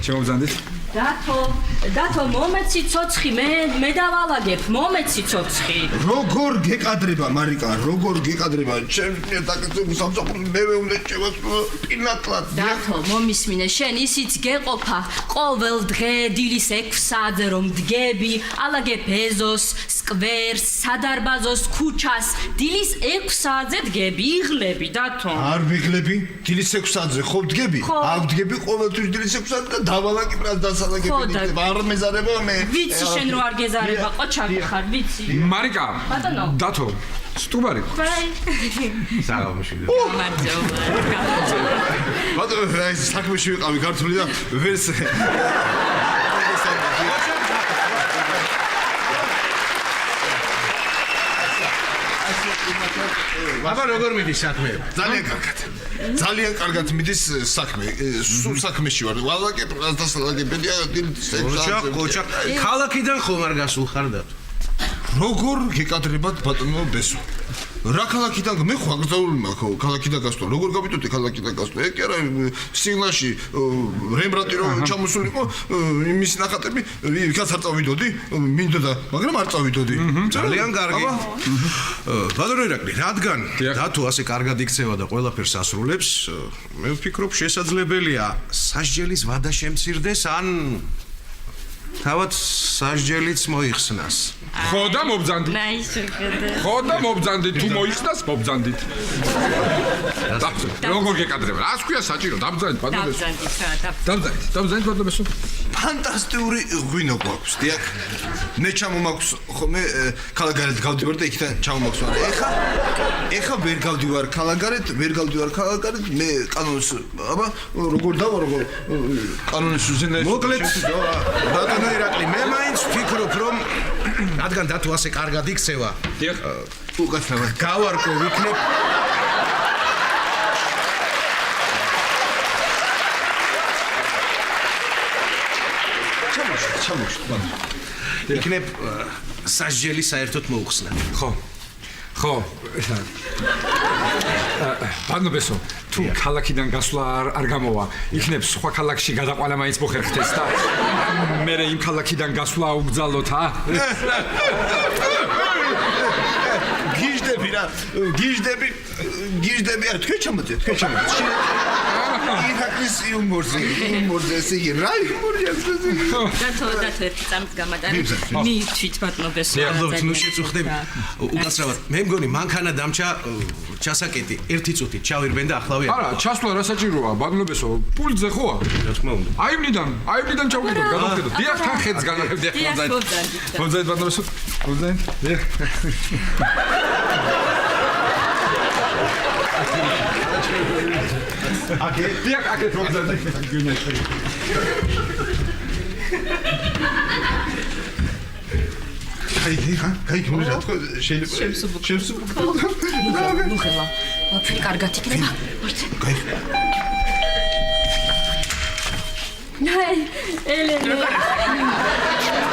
შემოვზანდით დათო მომეცი ცოცხი მე დავალაგებ მომეცი ცოცხი როგორ გეკადრება მარიკა როგორ გეკადრება ჩემს დაკეთებ სამწუხაროდ მე უნდა ჩემს პინატლად დათო მომისმინე შენ ისიც გეყოფა ყოველ დღე დილის 6 საათზე რომ დგები ალაგებ ეზოს სკვერს სადარბაზოს ქუჩას დილის 6 საათზე დგები იღლები დათო არ ვიღლები დილის 6 საათზე ხო დგები არ დგები ყოველთვის დილის 6 საათზე და დავალაგებ რა დასალაგები არ მეზარება მე ვიცი შენ რო არ გეზარება ყოჩაკი ხარ ვიცი მარიკა ბატონო დათო სტუბარი საღამოში მარჯობა ბატონო რა ის საქმეში ვიყავი ქართული და ვერს აბა როგორ მიდის საქმე? ძალიან კარგად მიდის საქმე. სულ საქმეში ვარ. ვალაკებ დასალაგებია დილის 6 საათზე. კოჩა, ქალაქიდან ხომ არ გასულ ხარ და? როგორ გეკადრებათ ბატონო ბესო? რა ქალაქიდან მე ხო აგზაული მაქვს ქალაქიდან გასვლა. როგორ გავიტოტე ქალაქიდან გასვლა? ეგ კი არა სიგნალში რემბრანტი რომ ჩამოსულიყო იმის ნახატები იქაც არ წავიდოდი მინდოდა მაგრამ არ წავიდოდი. ძალიან კარგი. ბატონო ირაკლი, რადგან დათო ასე კარგად იქცევა და ყველაფერს ასრულებს, მე ვფიქრობ შესაძლებელია სასჯელის ვადა შემცირდეს ან თავად სასჯელიც მოიხსნას. ხო და მობძანდით. ნაისურგედე. ხო და მობძანდით, თუ მოიხსნას მობძანდით. როგორ გეკადრება? რას ქვია საჭირო? dabძანდით ბატონებო. dabძანდით ბატონებო. ფანტასტიკური ღვინო გვაქვს, დიახ. მე ჩამომაქვს ხოლმე ქალაქგარეთ გავდივარ და იქიდან ჩამომაქვს, მაგრამ ეხა ვერ გავდივარ ქალაქგარეთ, მე კანონს, აბა, როგორ დავა, როგორ კანონის უზენაესი. მოკლედ, ბატონო ირაკლი, მე მაინც ვფიქრობ, რომ რადგან დათო ასე კარგად იქცევა, დიახ, უკაცრავად გავარკვევ იქნებ ჩამოშვა. იქნებ სასჯელი საერთოდ მოუხსნა. ხო. ბანობესო, თუ ქალაქიდან გასვლა არ გამოვა, იქნებ სხვა ქალაქში გადაყვანა მაინც მოხერხდეს და მე იმ ქალაქიდან გასვლა უბძალოთ, გიჟდები, არ თქვენ ჩამოძეთ. ირაკლის იუმორზე, ესე იგი, რა იუმორია ეს? დათო ერთი წამით გამატარი. მივთვით ბატონებესო. ალბათ ნუ შეწუხდები. უკაცრავად, მე მგონი მანქანა დამჭა ჩასაკეტი. ერთი წუთით ჩავირბენ და ახლავე. არა, ჩასვლა რა საჭიროა, ბატონებესო, პულზე ხოა? რა თქმა უნდა. აივნიდან ჩავკიდოთ, გადავხედოთ. დიახ, თან ხედს განარებდი ახლა. მოდით ბატონებესო. მოდით. დიახ. აკეთ მოგზადე. გაიგე, რა თქო, შეიძლება. ნუ ხელა. ვაფშე კარგად იქნება. გაიგე. ნაი, ელენე.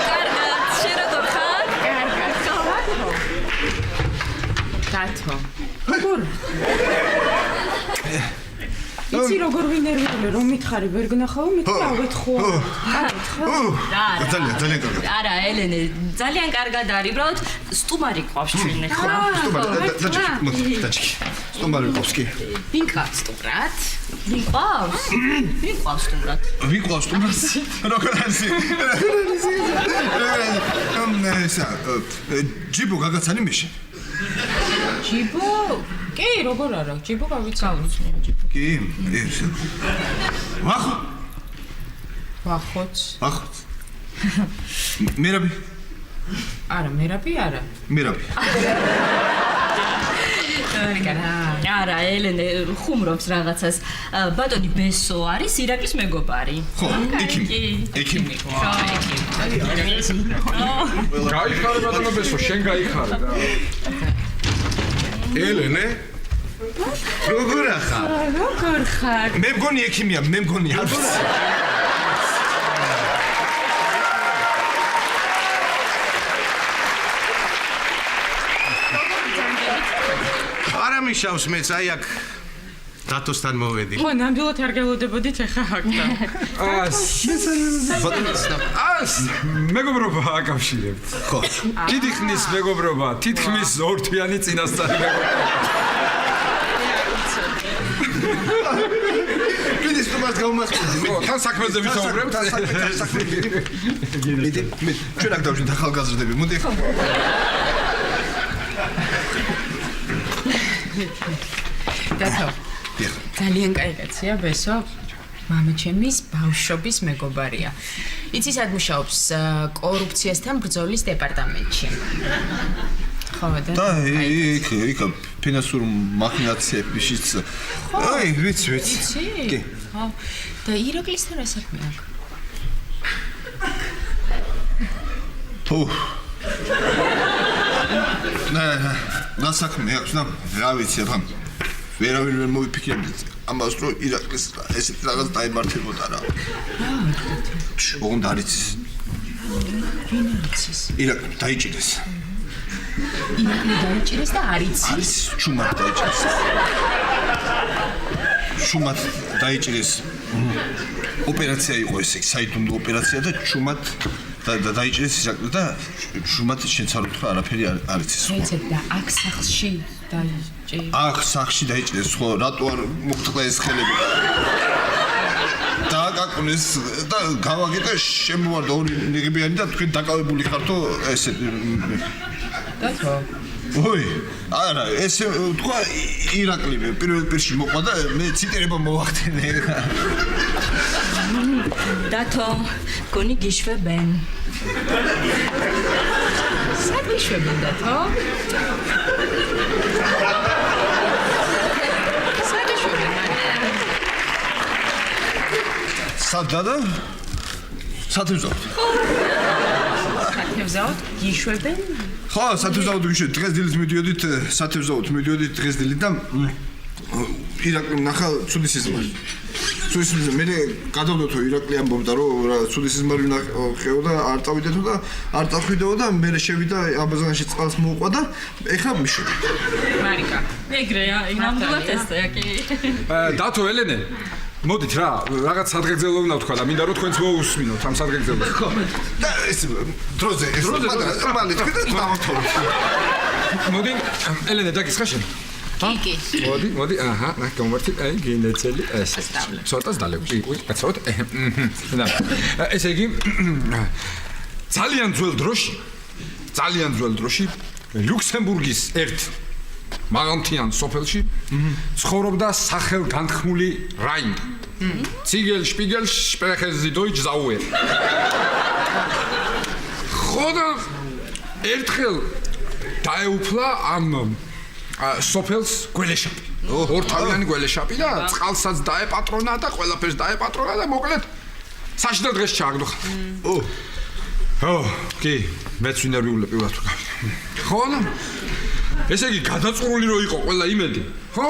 კარგად, შენ როგორ ხარ? კარგად. დათო. როგორ? იცი როგორ ვინერვირებული რომ მითხარი ვერ გნახავ მითხა ავეთხო. ძალიან კარგად. არა, ელენე, ძალიან კარგად არის, უბრალოდ სტუმარი ყავს ჩვენ ახლა. დაჭი. სტუმარი ყავს კი. ვინ ყავს სტუმრად? ვინ ყავს სტუმრად? ვინ ყავს სტუმრად? როგორ არის? ჯიბო გაგაცანი მეშე. ჯიბო? კი, როგორ არა? ჯიბო გავიცავთ. კი, ეს. ვახოც. მერაბი? არა, მერაბი არა. მერაბი. არა, ელენე ხუმრობს რაღაცას. ბატონი ბესო არის ირაკლის მეგობარი. ხო, ექიმ. გაიხარე ბატონებესო, შენ გაიხარე და. ელენე? როგორ ახარ? მე მგონი ექიმია, მე მგონი არის. არა მიშავს მეც აი აქ დათოსთან მოვედი. ხო, ნამდვილად არ გელოდებოდით ახლა აქთან. მეგობრობა აკავშირებთ. ხო. დიდი ხნის მეგობრობა, თითქმის ორთვიანი წინასწარი მეგობრობა. კიდე სტუმარს გამომასწრდი. თან საქმეზე ვისაუბრებთ. მე ჩვენ აქ დავშინთ ახალგაზრდები, მოდი. დათო. ძალიან კაი კაცია, ბესო. მამაჩემის ბავშვობის მეგობარია. იცი სად მუშაობს კორუფციასთან ბრძოლის დეპარტამენტში. ხო, და იქ ფინანსურ მახინაციებშიც. აი, ვიცი. კი. ხო. და ირაკლისთან რა საქმე აქვს? რა საქმე აქვს და რა ვიცი ახლა ვერავინ ვერ მოვიფიქრებდი ამას რომ ირაკლის ესეთ რაღაც დაემართებოდა რა. ოღონდ არ იცის. ვინ იცის? ირაკლი დაიჭირეს. ირაკლი დაიჭირეს და არ იცის. ჩუმად დაიჭირეს. ჩუმად დაიჭირეს. ოპერაცია იყო ესე, საიდუმლო ოპერაცია და ჩუმად დაიჭირეს ირაკლი და ჩუმად შეცაროთ რა არაფერი არ იცის. ეცეთ და აქ სახლში დაიჭირეს. აქ სახლში დაიჭირეს, ხო, რატო არ მოხდა ეს ხელები? დააკაკუნეს და გავაგიტე შემოვარდა ორი ნიღბიანი და თქვენ დაკავებული ხართო ესე დათო ой, არა, ესე თქვა ირაკლი პირველ პირში მოყვა და მე ციტირება მოვახდენე. დათო, გონი გიშვებენ. სად გიშვებენ დათო? სად გიშვებენ? სადა? სათევზაოდ. სათევზაოდ გიშვებენ? ხო, სათევზაოდ გიშვებთ. დღეს დილით მიდიოდით სათევზაოდ, მიდიოდით დღეს დილით და ირაკლი ნახა ცუდი სიზმარი. სულისმიძე მე გადავდოთო ირაკლი ამბობდა რომ რა ცუდი სიზმარი ნახეოდა არ წავიდეთო და არ წახვიდეო და მე შევიდა აბაზანში წყალს მოუყვა და ეხლა მიშოდი მარიკა ეგრეა ნამდვილად ესეა კი დათო ელენე მოდით რა რაღაც სადგეგრძელო უნდა თქვა და მინდა რომ თქვენც მოусმინოთ ამ სადგეგრძელოს ხო და ეს დროზე მალე თქვი და დავთხოვ მოდი ელენე დაგისხა შენ კი მოდი აჰა რა გამართი აი გინეცელი ეს ცოტას დალევი უი კაცოთ ესე იგი ძალიან ძველ დროში ლუქსემბურგის ერთ მაღალმთიან სოფელში ცხოვრობდა სახელგანთქმული რაინდ ციგელ შპიგელ სპრეხეზი დოიჩ ზაუერ ხოდა ერთხელ დაეუფლა ამ სოფელს გველეშაპი ორთავიანი გველეშაპი და წყალსაც დაეპატრონა და ყველაფერს დაეპატრონა და მოკლედ საშინელ დღეს ჩააგდო კი მეც ვინერვიულები ვარ თუ ხო ესე იგი გადაწყვეტილი რო იყო ყველა იმედი ხო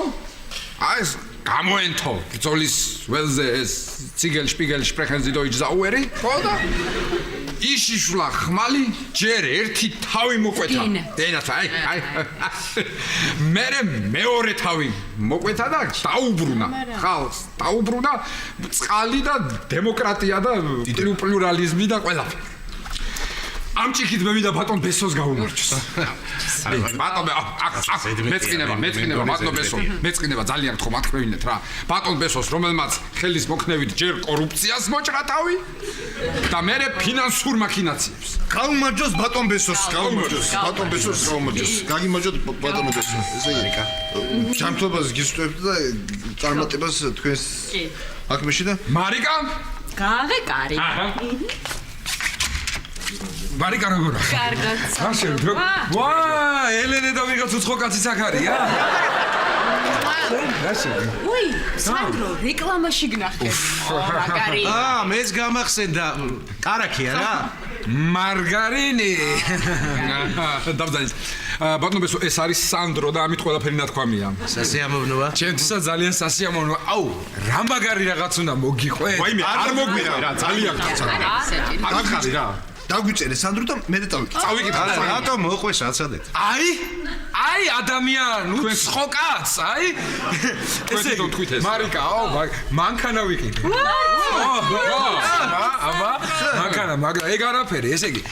აი ეს გამოენთო ბრძოლის ველზე ეს ციგელ შპიგელ სპრეხენზი დოიჩ ზაუერი ხო და იშიშვლა ხმალი ჯერ ერთი თავი მოკვეთა დენაც აი მეორე თავი მოკვეთა და დაუბრუნა ხალხს დაუბრუნა წყალი და დემოკრატია და პლურალიზმი და ყველაფერი ამ ჭიქით მე მინდა ბატონ ბესოს გაუმორჩოს ბატონ მეწყინება ბატონ ბესო მეწყინება ძალიან გთხოვ მათქმევინეთ რა ბატონ ბესოს რომელმაც ხელის მოქნევით ჯერ კორუფციას მოჭრა თავი და მერე ფინანსურ მაქინაციებს გაუმარჯოს ბატონ ბესოს გაუმარჯოს გაგიმარჯოთ ბატონ ბესო ესე იგი ჯანმრთელობას გისწვევთ და წარმატებას თქვენს აქმეში და მარიკა გაღეკარი მარიკა როგორ კარგად ვა ელენე და ვიღაც უცხო კაციც აქ არია უი სანდრო რეკლამაში გნახე მაგარი მეც გამახსენდა კარაქია რა მარგარინი დავძალის ბატონო ბესო ეს არის სანდრო და ამით ყველაფერი ნათქვამია სასიამოვნოა ჩემთვისაც ძალიან სასიამოვნოა აუ რა მაგარი რაღაც უნდა მოგიყვეთ ვაიმე არ მოგვირა რა ძალიან გახარი რა დაგვიწერე სანდრო და მე წავიკითხე რატომ მოყვეს აცადეთ აი ადამიან უცხო კაც აი ესე თქვით ეს მარიკა მანქანა ვიყიდე აბა მანქანა მაგრამ ეგ არაფერი ესე იგი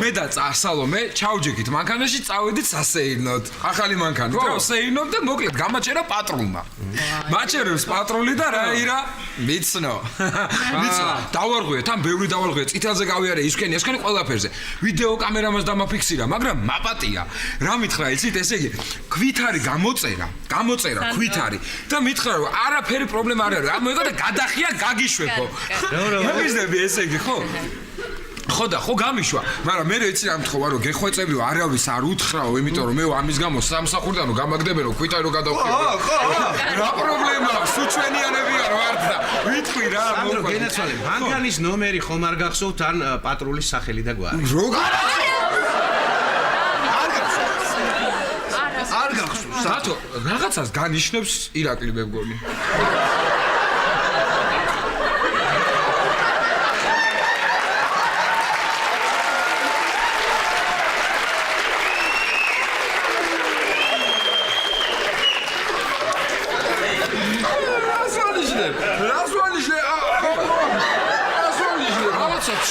მე და სალომე ჩავჯექით მანქანაში წავედით სასეირნოდ ახალი მანქანა და სეირნოდ და მოკლედ გამაჭერა პატრულმა მაჭერებს პატრული და რა ირა მიცნო დავარღვიეთ ამ ბევრი დავარღვიეთ წითელზე გავიარე ისქენი ყველაფერზე ვიდეო კამერამას დამაფიქსირა მაგრამ მაპატია რა მითხრა იცით ესე იგი ქვითარი გამოწერა ქვითარი და მითხრა რომ არაფერი პრობლემა არ არის ამოიღო და გადახია გაგიშვებო მოგიზნები ესე იგი ხო და ხო გამიშვა მაგრამ მე რეცი რა მთხოვა რომ გეხვეწებიო არავის არ უთხრაო იმიტომ რომ მე ამის გამო სამსახურდანო გამაგდებენ რომ ქვითარი რო გადავხიო რა პრობლემაა სუჩვენიანებია რო არ და ვიტყვი რა სანდრო გენაცვალე მანქანის ნომერი ხომ არ გახსოვთ ან პატრულის სახელი და გვარი როგორ არ გახსოვს სათო რაღაცას განიშნებს ირაკლი მე მგონი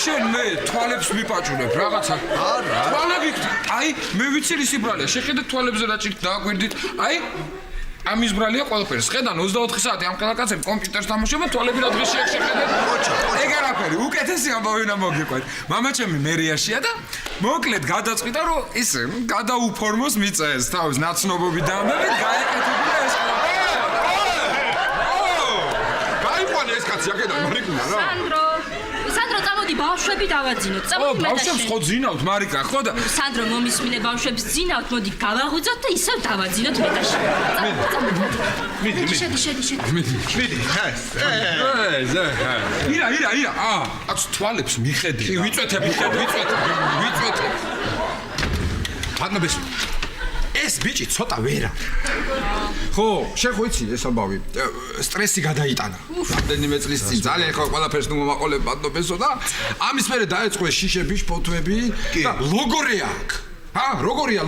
შენ მე თვალებს მიპაჭუნებ რაღაცა თვალები აი მე ვიცი რის იბრალია შეხედეთ თვალებზე რა ჭირთ დააკვირდით აი ამის ბრალია ყველაფერი შედან 24 საათი ამ კაცებს კომპიუტერს თამაშობენ თვალები რა დღეს შეხედეთ ეგ არაფერი უკეთესი ამბავი უნდა მოგიყვეთ მამაჩემი მერიაში და მოკლედ გადაწყვიტა რომ ისე გადაუფორმოს მიწეს თავის ნაცნობობით დამებით გაეკეთებინა ეს გაიყვანე ეს კაცი აქედან მარიკუნა რა სანდრო წამოდი ბავშვები დავაძინოთ წამოდი მე და შენ ბავშვებს ხო ძინავთ მარიკა ხო და სანდრო მომისმინე ბავშვებს ძინავთ მოდი გავაღვიძოთ და ისევ დავაძინოთ მე და შენ მიდი ირა აკს თვალებს მიხედი ვიწვეთებ ბატონო ბესო ეს ეს ბიჭი ცოტა ვერა. ხო, შენ ხო იცი ეს ამბავი, სტრესი გადაიტანა. რამდენიმე წლის წინ ძალიან ხო ყველაფერს ნუ მომაყოლებ ბატონებსო და ამის მერე დაეწყო შიშები, შფოთვები და ლოგორია აქვს. როგორია?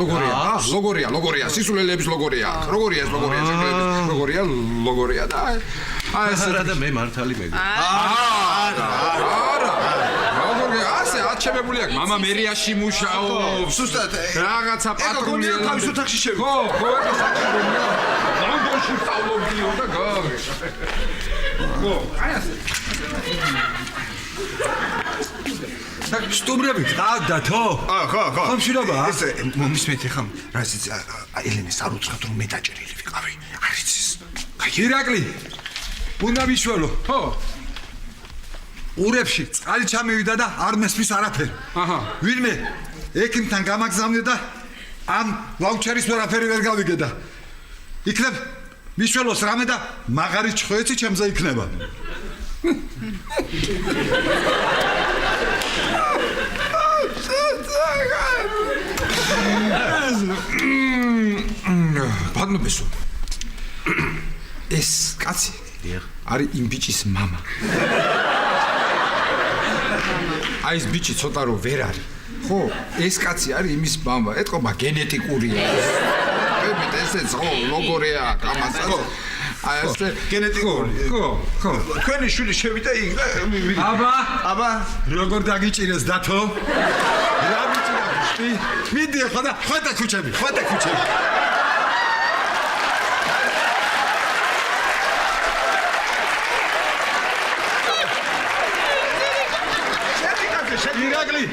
ლოგორია, სისულელების ლოგორია. როგორია ეს ლოგორია? ლოგორია და ეს და მე მართალი მეგონა. არა. ლოგორია, ასე აჩემებული აქვს. მამა მერიაში მუშაობს. ზუსტად. რაღაცა პატრონი თავის ოთახში შევი. ხო, ეს საჭიროა. ლონდონში სწავლობდიო და გავე. ხო, აი ასე. სტუმრები გყავდათო? ხო. ხომშურობა? ეს მომისმეთ ხომ? რაზეც ელენეს არ უცხოთ რომ მე დაჭერილი ვიყავი. არ იცის. ირაკლი. უნდა მიშველო. ხო. ურებში წყალი ჩამივიდა და არ მესმის არაფერი. აჰა. ვინმე ექიმთან გამაგზავნე და ამ ვაუჩერის ვერაფერი ვერ გავიგე და იქნებ მიშველოს რამე და მაღარი ჩხვეცი ჩემზე იქნება. ბატონებსო. ეს კაცი არის იმ ბიჭის მამა. აი ეს ბიჭი ცოტა რო ვერ არის. ხო, ეს კაცი არის იმის მამა. ეთქობა გენეტიკურია. ვებით ესეც ხო, ლოგორია, გამასაც. აი ეს გენეტიკური. ხო. თქვენი შვილი შევიდა იქ და აბა, როგორ დაგიჭირეს დათო? რა მიჭირა? მიდი ხოდა ქუჩები. ირაკლი,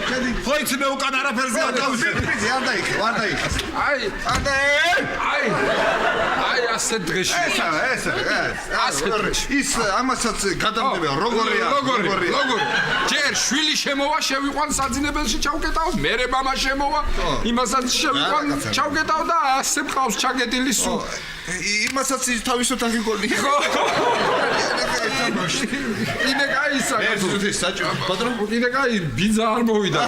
ხო იცი მე უკან არაფერზე არ დავსვი. არ დაიხე. აი ასე დღეში. ის ამასაც გადამდებია როგორია? ჯერ შვილი შემოვა, შევიყვან საძინებელში ჩავკეტავ, მერე მამა შემოვა, იმასაც შევიყვან, ჩავკეტავ და ასე მყავს ჩაგედილი სულ. იმასაც თავის ოთახი გონი. ხო. ინე გაისა. ეს საჭირო. პატრონ, ინე გაი ბიძა არ მოვიდა.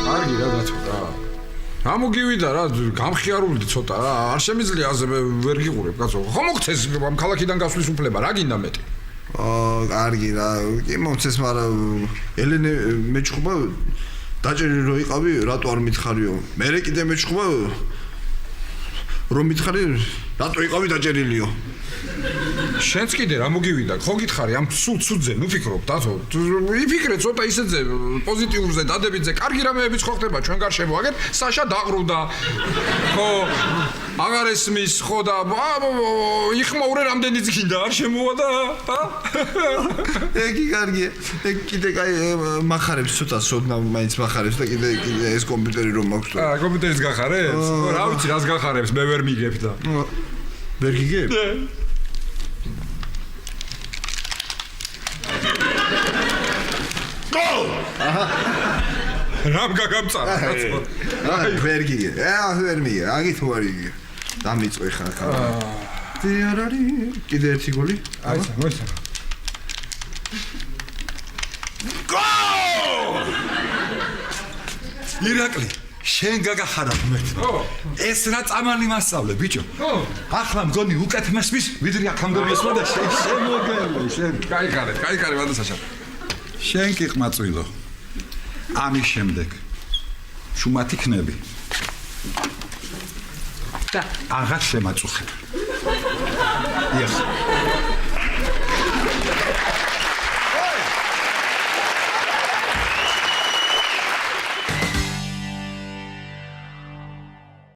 კარგი რა დათო. გამოგივიდა რა, გამხიარულდი ცოტა რა, არ შემიძლია ასე ვერ გიყურებ კაცო. ხო მოგცეს ამ ქალაქიდან გასვლის უფლება, რა გინდა მეტი? კარგი რა, კი მომცეს, მაგრამ ელენე მეჭხობა დაჭერილი რო იყავი, რატო არ მითხარიო? მერე კიდე მეჭხობა რომ მითხარი, რატო იყავი დაჭერილიო? შენც კიდე რა მოგივიდა? ხო გითხარი ამ სულზე, ნუ ფიქრობ დათო. იფიქრე ცოტა ისეთზე, პოზიტიურზე, დადებითზე, კარგი რამეებიც ხო ხდება ჩვენ გარშემო. აგერ საშა დაყრუდა. ხო, აღარ ესმის, ხო და იხმოურე რამდენიც გინდა, არ შემოვა და ეგი კარგია. ეგ კიდე კაი მახარებს ცოტა სოდნა მაინც მახარებს და კიდე ეს კომპიუტერი რომ მაქვს. კომპიუტერის გახარებს? რა ვიცი, რას გახარებს, მე ვერ მიგებ და. ვერ გიგებ? რამ გაგამწარა კაცო? აი ვერ გიგე. ვერ მიგე. აგით ვარ იგე. დამიწვე ხარ. არ არის კიდე ერთი გოლი? აი, მოიცა. გოლ! ირაკლი, შენ გაგახარა მე. ეს რა წამალი მასწავლე, ბიჭო. ახლა მგონი უკეთ მესმის, ვიდრე აქამდე მესმა და შენ შემოგელე, შენ. კაი, ვადასაშა. შენ კი ყმაწვილო. ამის შემდეგ შუმათი ქნები. და აღარ შემაწუხებ. იახ.